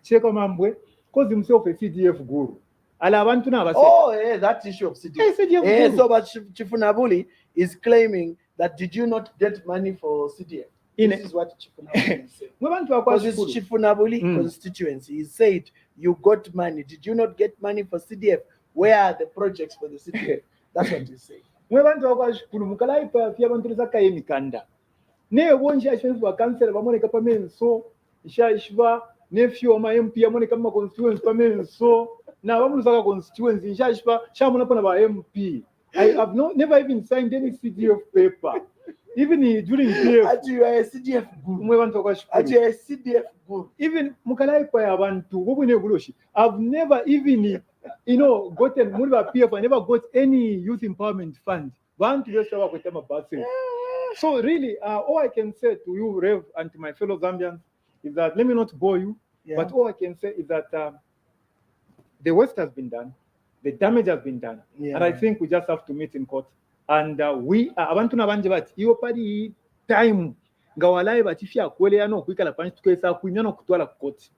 Mambwe calls himself a CDF guru.
That issue of CDF. So, but Chifunabuli is claiming that did you not get money for CDF? This is what Chifunabuli is saying. Because it's Chifunabuli constituency. He said, you got money. Did you not get money for CDF? Where are the projects for the CDF? That's what he's saying.
Nephew of my MP, I'm going to come to constituency. So now I'm going to constituency. MP. I have never even signed any CDF paper. Even during PF.
You are a CDF group. You are a CDF group.
Even I've never even, gotten PF. I never got any youth empowerment fund. So really, all I can say to you, Rev, and to my fellow Zambians, is that, let me not bore you, but all I can say is that the worst has been done, the damage has been done, and I think we just have to meet in court. And we are abantu nabanje bati iyo pali time ngawalaye batifya kwele no kwikala panchi tukesa kunyana kutwala court.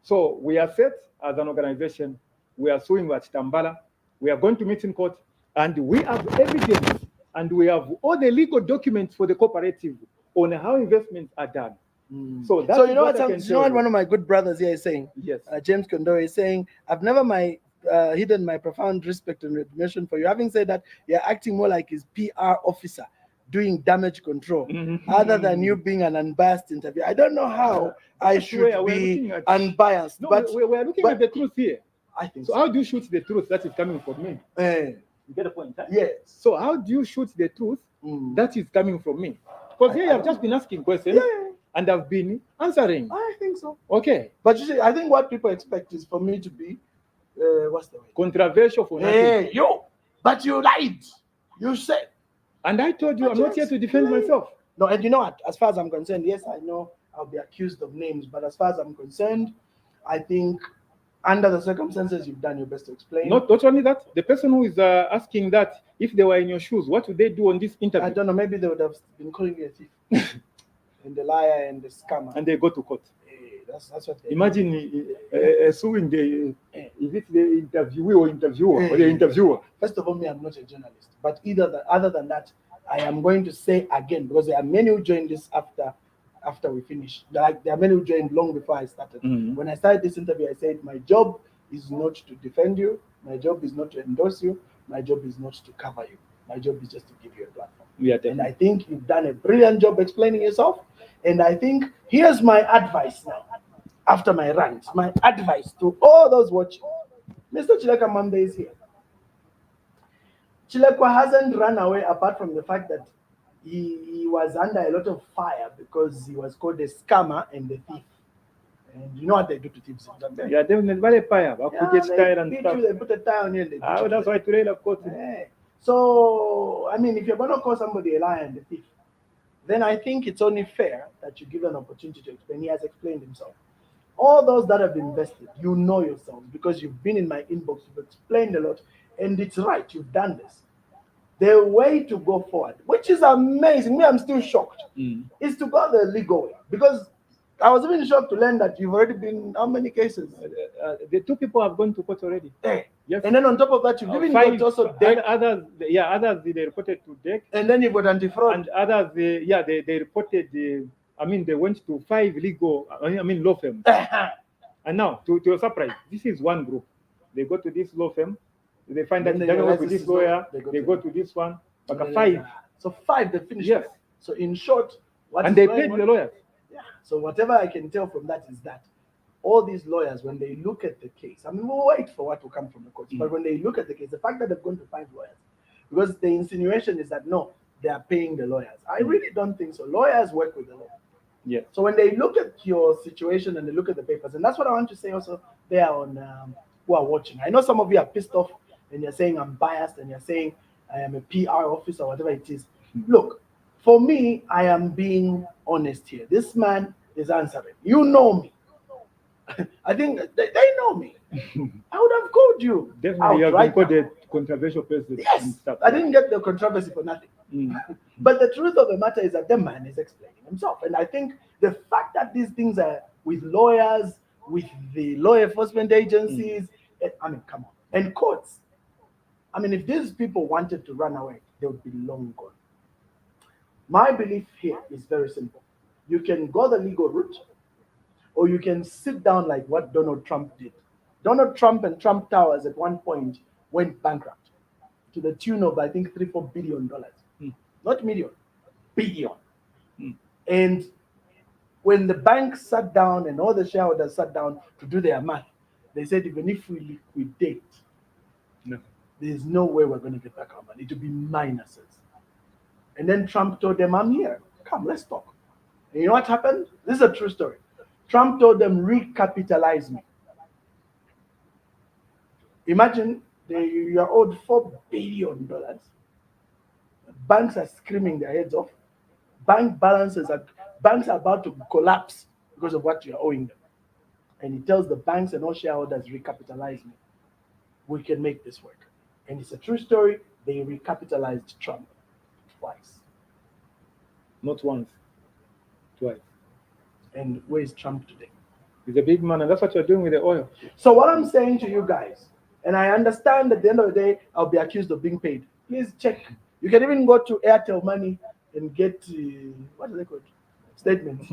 So we are set as an organization. We are suing at Tambala. We are going to meet in court, and we have evidence, and we have all the legal documents for the cooperative on how investments are done. So
you know what one of my good brothers here is saying?
Yes.
James Kondore is saying, I've never hidden my profound respect and admiration for you. Having said that, you're acting more like his PR officer doing damage control, other than you being an unbiased interview. I don't know how I should be unbiased.
No,
but
we're looking at the truth here.
I think
so. How do you shoot the truth that is coming from me? You get the point? Huh?
Yes.
So how do you shoot the truth that is coming from me? Because here I've just been asking questions. And I've been answering.
I think so.
Okay.
But you see, I think what people expect is for me to be, what's the word?
Controversial for nothing.
But you lied. You said.
And I told you, I'm not here to defend myself.
No, and you know what? As far as I'm concerned, yes, I know I'll be accused of names, but as far as I'm concerned, I think under the circumstances, you've done your best to explain.
Not only that, the person who is asking that, if they were in your shoes, what would they do on this interview?
I don't know. Maybe they would have been calling you a thief. And the liar and the scammer,
and they go to court.
That's what they
imagine suing the is it the interviewee or interviewer or the interviewer?
First of all, I'm not a journalist, but other than that, I am going to say again, because there are many who joined this after after we finished. Like there are many who joined long before I started.
Mhm.
When I started this interview, I said my job is not to defend you, my job is not to endorse you, my job is not to cover you. My job is just to give you a platform.
Yeah,
And I
definitely.
think you've done a brilliant job explaining yourself. And I think here's my advice now. After my rant, my advice to all those watching. Mr. Chilekwa Mambwe is here. Chilekwa hasn't run away apart from the fact that he was under a lot of fire because he was called a scammer and a thief. And you know what they do to thieves in Zambia?
Yeah, definitely. Very fire. I could get
Yeah,
tired
they
and
beat
stuff.
you, they put a tie on you and they beat
Ah,
you.
that's why today, of course.
Yeah. So, I mean, if you're going to call somebody a liar and a thief, then I think it's only fair that you give an opportunity to explain. He has explained himself. All those that have invested, you know yourselves because you've been in my inbox, you've explained a lot, and it's right, you've done this. The way to go forward, which is amazing, me, I'm still shocked, is to go the legal way. Because I was even shocked to learn that you've already been, how many cases?
The two people have gone to court already. Yes.
And then on top of that, you've even
Five,
got also debt.
others, they reported to debt.
And then you've got anti-fraud.
And others, they reported, they went to 5 legal, law firms. And now, to your surprise, this is one group. They go to this law firm, they find that they don't work with this lawyer, they go to this one, like 5.
So 5, they finished.
Yes.
So in short, what
and
is
they
going
paid
on?
the lawyers.
Yeah. So whatever I can tell from that is that all these lawyers, when they look at the case, I mean, we'll wait for what will come from the courts, but when they look at the case, the fact that they've gone to 5 lawyers, because the insinuation is that no, they are paying the lawyers. I really don't think so. Lawyers work with the law.
Yeah.
So when they look at your situation and they look at the papers, and that's what I want to say also there on who are watching. I know some of you are pissed off and you're saying I'm biased and you're saying I am a PR officer or whatever it is. Look, for me, I am being honest here. This man is answering. You know me. I think they know me. I would have called you.
Definitely, you have been called a controversial person.
Yes, I didn't get the controversy for nothing. But the truth of the matter is that the man is explaining himself. And I think the fact that these things are with lawyers, with the law enforcement agencies, I mean, come on, and courts. I mean, if these people wanted to run away, they would be long gone. My belief here is very simple. You can go the legal route, or you can sit down like what Donald Trump did. Donald Trump and Trump Towers at one point went bankrupt to the tune of, I think, $3-4 billion. Not million, billion. And when the bank sat down and all the shareholders sat down to do their math, they said, even if we liquidate, there's no way we're going to get back our money. It will be minuses. And then Trump told them, I'm here. Come, let's talk. And you know what happened? This is a true story. Trump told them, recapitalize me. Imagine you are owed $4 billion. Banks are screaming their heads off. Banks are about to collapse because of what you're owing them. And he tells the banks and all shareholders, recapitalize me. We can make this work. And it's a true story. They recapitalized Trump twice.
Not once, twice.
And where is Trump today?
He's a big man, and that's what you're doing with the oil.
So what I'm saying to you guys, and I understand at the end of the day, I'll be accused of being paid. Please check. You can even go to Airtel Money and get, what are they called? Statements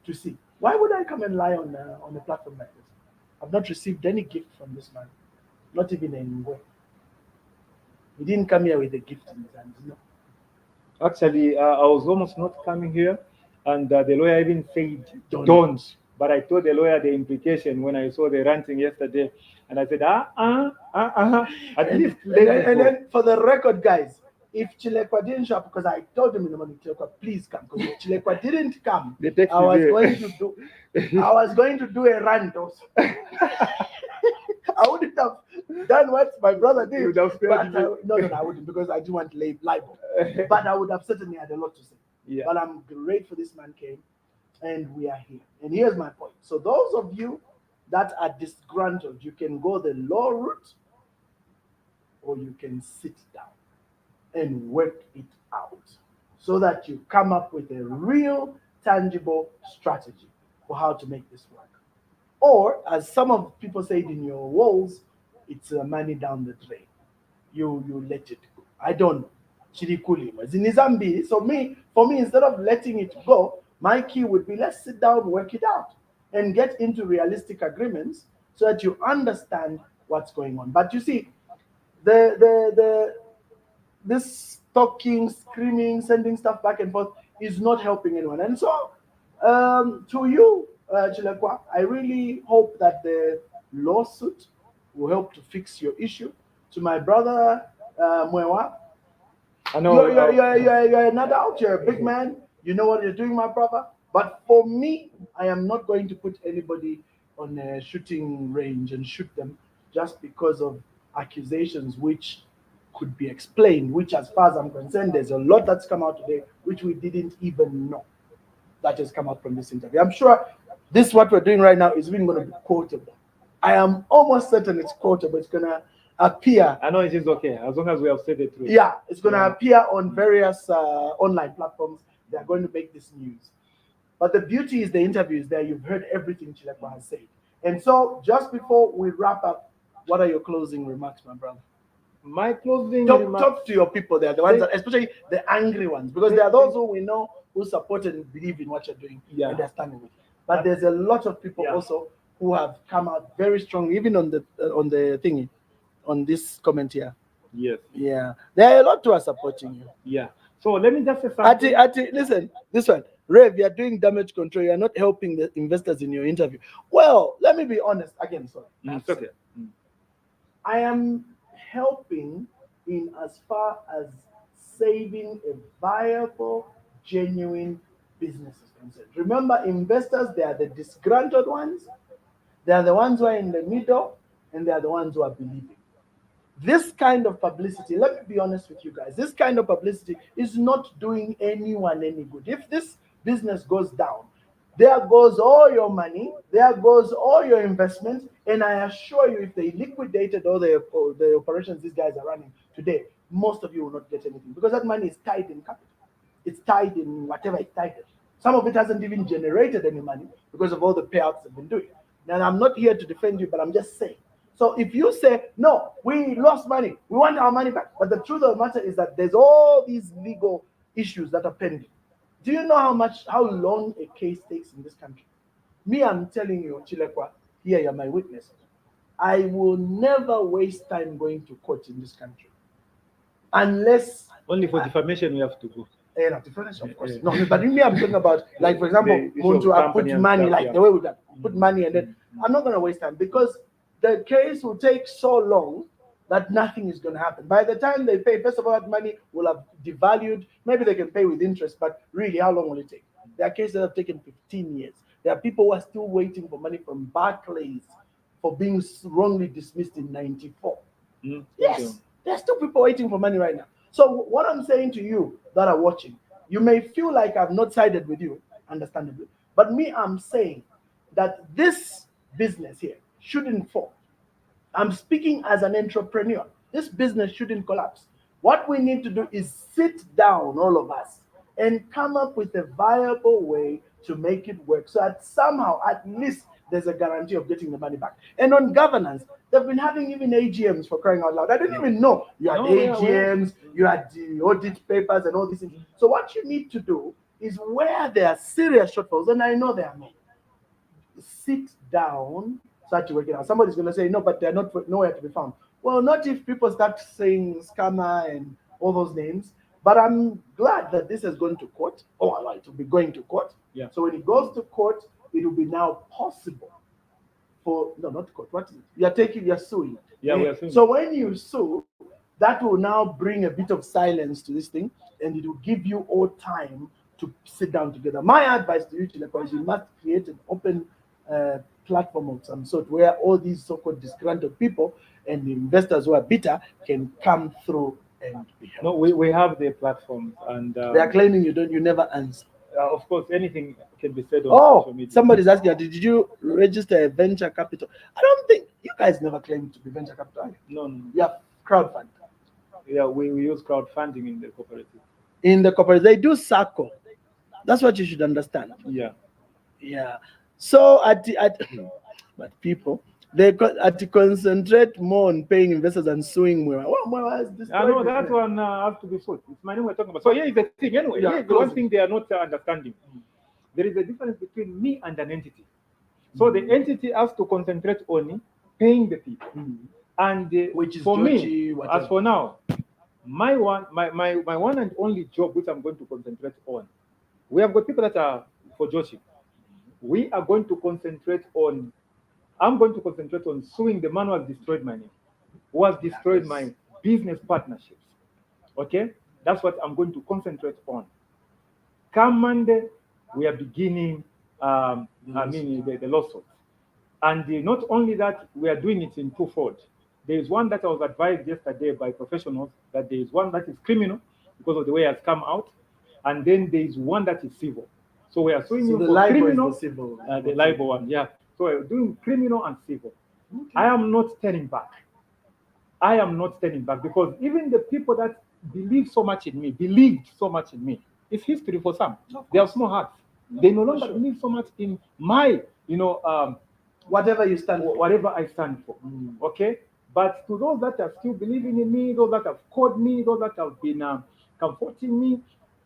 to see. Why would I come and lie on a platform like this? I've not received any gift from this man. Not even in way. He didn't come here with a gift in his hand. No.
Actually, I was almost not coming here, and the lawyer even said, don't. But I told the lawyer the implication when I saw the ranting yesterday, and I said, at least
and then for the record, guys, if Chilekwa didn't show up, because I told him in the morning, Chilekwa, please come, because if Chilekwa didn't come, I was going to do a rant also. I wouldn't have done what my brother did.
You would have spared me.
No, I wouldn't, because I do want libel. But I would have certainly had a lot to say.
Yeah.
But I'm grateful this man came, and we are here. And here's my point. So those of you that are disgruntled, you can go the law route, or you can sit down and work it out so that you come up with a real, tangible strategy for how to make this work. Or, as some of people said in your walls, it's money down the drain. You let it go. I don't know. Chirikuli. So for me, instead of letting it go, My key would be, let's sit down, work it out, and get into realistic agreements so that you understand what's going on. But you see, the this talking, screaming, sending stuff back and forth is not helping anyone. And so, to you, Chilekwa, I really hope that the lawsuit will help to fix your issue. To my brother Mwewa,
I know.
you're an adult, you're a big man, you know what you're doing, my brother. But for me, I am not going to put anybody on a shooting range and shoot them just because of accusations which could be explained, which, as far as I'm concerned, there's a lot that's come out today which we didn't even know that has come out from this interview. I'm sure this, what we're doing right now, is even going to be quotable. I am almost certain it's quotable. It's going to appear.
I know it is okay, as long as we have said the truth.
Yeah, it's going to appear on various online platforms. They are going to make this news. But the beauty is the interview is there. You've heard everything Chilekwa has said. And so, just before we wrap up, what are your closing remarks, my brother?
My closing remarks.
Talk to your people there, the ones that, especially the angry ones, because there are those who we know who support and believe in what you're doing, and they're standing with. But there's a lot of people also who have come out very strongly, even on the thingy, on this comment here.
Yes.
Yeah, there are a lot who are supporting you.
Yeah. So let me just say something.
Listen, this one, Rev, you're doing damage control. You're not helping the investors in your interview. Well, let me be honest. Again, sorry.
It's okay.
I am helping in as far as saving a viable, genuine business is concerned. Remember, investors, they are the disgruntled ones, they are the ones who are in the middle, and they are the ones who are believing. This kind of publicity, let me be honest with you guys, this kind of publicity is not doing anyone any good. If this business goes down, there goes all your money, there goes all your investments, and I assure you, if they liquidated all the operations these guys are running today, most of you will not get anything, because that money is tied in capital. It's tied in whatever it's tied in. Some of it hasn't even generated any money because of all the payouts they've been doing. Now, I'm not here to defend you, but I'm just saying. So if you say, no, we lost money, we want our money back, but the truth of the matter is that there's all these legal issues that are pending. Do you know how long a case takes in this country? Me, I'm telling you, Chilekwa, here you're my witness. I will never waste time going to court in this country. Unless...
Only for defamation we have to go.
No, defamation, of course. No, but me, I'm talking about, like, for example, want to put money, like the way we put money, and then I'm not going to waste time, because the case will take so long that nothing is going to happen. By the time they pay, first of all, that money will have devalued. Maybe they can pay with interest, but really, how long will it take? There are cases that have taken 15 years. There are people who are still waiting for money from Barclays for being wrongly dismissed in 94. Yes, there are still people waiting for money right now. So what I'm saying to you that are watching, you may feel like I've not sided with you, understandably, but me, I'm saying that this business here shouldn't fall. I'm speaking as an entrepreneur. This business shouldn't collapse. What we need to do is sit down, all of us, and come up with a viable way to make it work, so that somehow, at least, there's a guarantee of getting the money back. And on governance, they've been having even AGMs, for crying out loud. I didn't even know you had AGMs, you had the audit papers and all these things. So what you need to do is, where there are serious shortfalls, and I know there are many, sit down, start to work it out. Somebody's going to say, no, but they're not nowhere to be found. Well, not if people start saying scammer and all those names. But I'm glad that this has gone to court. It will be going to court.
Yeah.
So when it goes to court, it will be now possible for, no, not court. What is it? You're suing.
Yeah, we are suing.
So when you sue, that will now bring a bit of silence to this thing, and it will give you all time to sit down together. My advice to you, Chilekwa, is you must create an open platform of some sort, where all these so-called disgruntled people and the investors who are bitter can come through and be helped.
No, we have the platforms, and
they are claiming you never answer.
Of course, anything can be said on social media.
Somebody's asking, did you register a venture capital? I don't think you guys never claimed to be venture capital, are you?
No.
You have crowdfunding.
Yeah, we use crowdfunding in the cooperative.
In the cooperative, they do circle. That's what you should understand. Yeah. So but people, they concentrate more on paying investors and suing Mwewa. Mwewa is this.
I know that one has to be put. It's money we're talking about. So here is the thing. Anyway, here's the one thing they are not understanding. there is a difference between me and an entity. So the entity has to concentrate on paying the people. And
which is
for
Georgie,
me,
whatever.
as for now, my one and only job which I'm going to concentrate on, we have got people that are for Joshi. We are going to concentrate on, I'm going to concentrate on suing the man who has destroyed my name, who has destroyed my business partnerships. Okay? That's what I'm going to concentrate on. Come Monday, we are beginning the lawsuit. And not only that, we are doing it in twofold. There is one that I was advised yesterday by professionals that there is one that is criminal because of the way it has come out, and then there is one that is civil. So we are suing you for criminal, the libel one, yeah. So we're doing criminal and civil. Okay. I am not turning back. I am not turning back because even the people that believed so much in me, it's history for some. They have small hearts. They no longer believe so much in my,
whatever you stand for.
Whatever I stand for. Okay? But to those that are still believing in me, those that have called me, those that have been comforting me,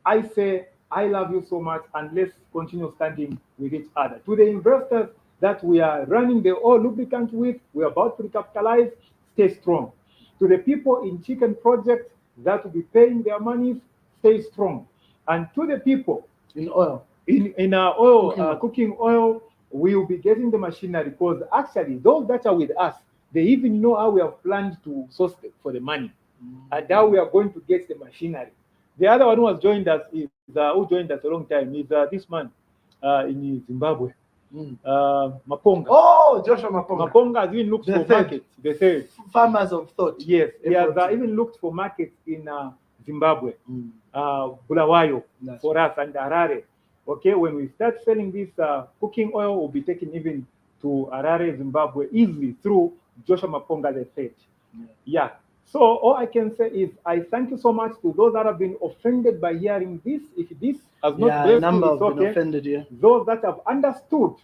I say, I love you so much, and let's continue standing with each other. To the investors that we are running the all lubricant with, we're about to recapitalize, stay strong. To the people in chicken project that will be paying their monies, stay strong. And to the people
in oil,
in our oil, cooking oil, we will be getting the machinery because actually those that are with us, they even know how we have planned to source for the money and how we are going to get the machinery. The other one who has joined us is who joined us a long time is this man in Zimbabwe, Maponga.
Oh, Joshua Maponga.
Maponga has even looked for markets. They say
farmers of thought.
Yes, he has even looked for markets in Zimbabwe, Bulawayo for us and Harare. Okay, when we start selling this cooking oil, we'll be taken even to Harare, Zimbabwe easily through Joshua Maponga, the said. Yeah. So all I can say is I thank you so much to those that have been offended by hearing this. If this has not blessed you, it's okay.
Offended, yeah.
Those that have understood,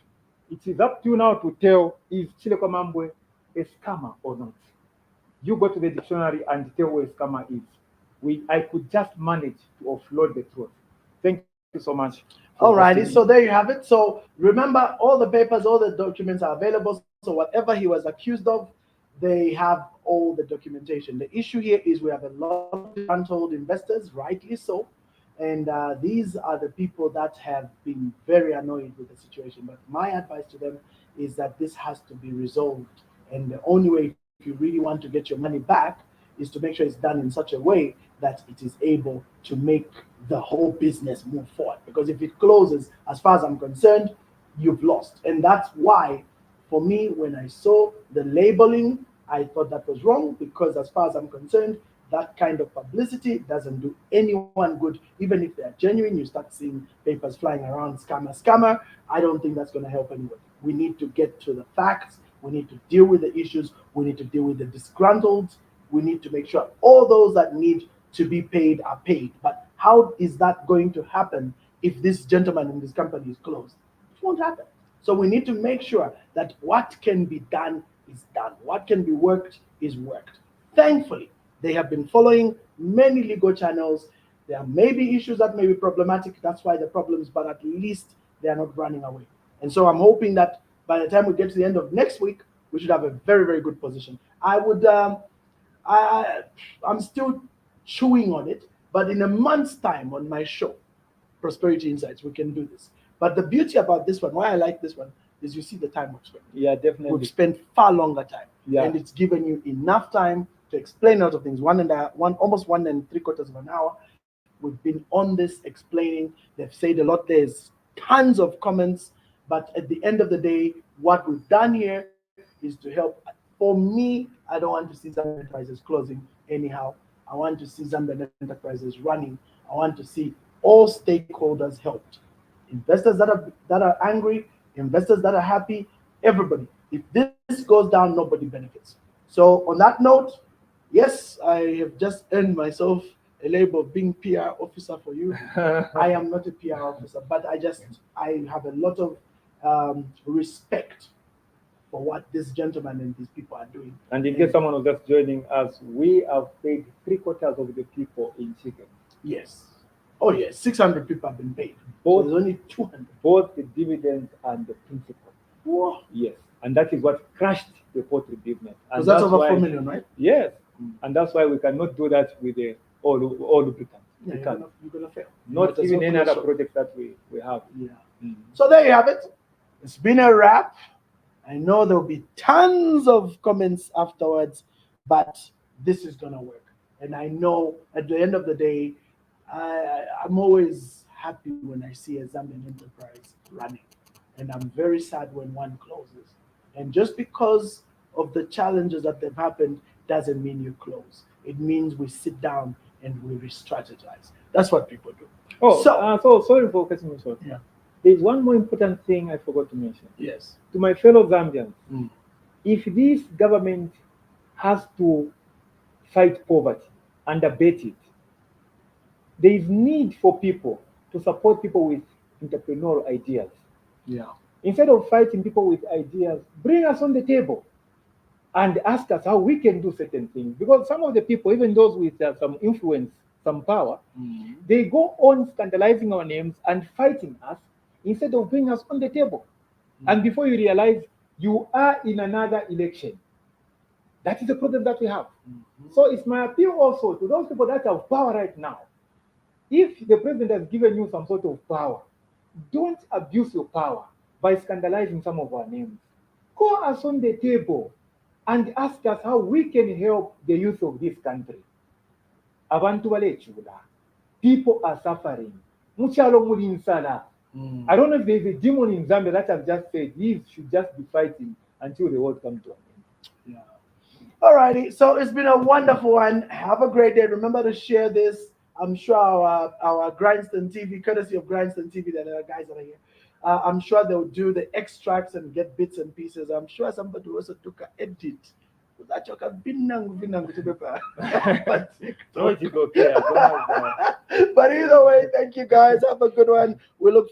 it is up to you now to tell is Chilekwa Mambwe a scammer or not. You go to the dictionary and tell where a scammer is. I could just manage to offload the truth. Thank you so much.
Alrighty, so there you have it. So remember, all the papers, all the documents are available. So whatever he was accused of, they have all the documentation. The issue here is we have a lot of untold investors, rightly so. And these are the people that have been very annoyed with the situation. But my advice to them is that this has to be resolved. And the only way, if you really want to get your money back, is to make sure it's done in such a way that it is able to make the whole business move forward. Because if it closes, as far as I'm concerned, you've lost. And that's why, for me, when I saw the labeling, I thought that was wrong, because as far as I'm concerned, that kind of publicity doesn't do anyone good. Even if they're genuine, you start seeing papers flying around, scammer. I don't think that's going to help anyone. We need to get to the facts. We need to deal with the issues. We need to deal with the disgruntled. We need to make sure all those that need to be paid are paid. But how is that going to happen if this gentleman in this company is closed? It won't happen. So we need to make sure that what can be done is done. What can be worked is worked. Thankfully, they have been following many legal channels. There may be issues that may be problematic. That's why the problems, but at least they are not running away. And so I'm hoping that by the time we get to the end of next week, we should have a very, very good position. I'm still chewing on it, but in a month's time on my show, Prosperity Insights, we can do this. But the beauty about this one, why I like this one, is you see the time we've spent.
Yeah, definitely.
We've spent far longer time.
Yeah.
And it's given you enough time to explain a lot of things. Almost 1 3/4 of an hour. We've been on this explaining. They've said a lot. There's tons of comments. But at the end of the day, what we've done here is to help. For me, I don't want to see Zambia Enterprises closing anyhow. I want to see Zambia Enterprises running. I want to see all stakeholders helped. Investors that are angry, investors that are happy, everybody. If this goes down, nobody benefits. So on that note, yes, I have just earned myself a label of being PR officer for you. I am not a PR officer, but I have a lot of respect for what this gentleman and these people are doing.
And in case someone was just joining us, we have paid 3/4 of the people in chicken.
Yes. Oh yes, 600 people have been paid.
Both,
There's only 200.
both the dividends and the principal.
Whoa.
Yes, and that is what crashed the poultry business. And
Because that's over
why,
4 million, right?
Yes, and that's why we cannot do that with the all lubricants.
Yeah,
We
you're
can't.
gonna fail.
Not
There's
even
no
any other
closure.
project that we have.
Yeah.
Mm.
So there you have it. It's been a wrap. I know there'll be tons of comments afterwards, but this is gonna work. And I know at the end of the day, I'm always happy when I see a Zambian enterprise running, and I'm very sad when one closes. And just because of the challenges that have happened doesn't mean you close. It means we sit down and we re-strategize. That's what people do.
Oh,
So-
so sorry for cutting you short.
Yeah.
There's one more important thing I forgot to mention.
Yes.
To my fellow Zambians,
Mm.
if this government has to fight poverty and abate it, there is need for people to support people with entrepreneurial ideas.
Yeah.
Instead of fighting people with ideas, bring us on the table and ask us how we can do certain things. Because some of the people, even those with some influence, some power,
Mm.
they go on scandalizing our names and fighting us instead of bringing us on the table. And before you realize, you are in another election. That is the problem that we have. So it's my appeal also to those people that have power right now. If the president has given you some sort of power, don't abuse your power by scandalizing some of our names. Call us on the table and ask us how we can help the youth of this country. Abantu bale Chila. People are suffering. Muchalo muli nsala. I don't know if there's a demon in Zambia that have just said he should just be fighting until the world comes to an end.
Yeah. Alrighty. So it's been a wonderful one. Have a great day. Remember to share this. I'm sure our Grindstone TV, courtesy of Grindstone TV, that are guys that are here. I'm sure they'll do the extracts and get bits and pieces. I'm sure somebody also took an edit. But
So it's okay, as long as,
either way, thank you guys. Have a good one. We look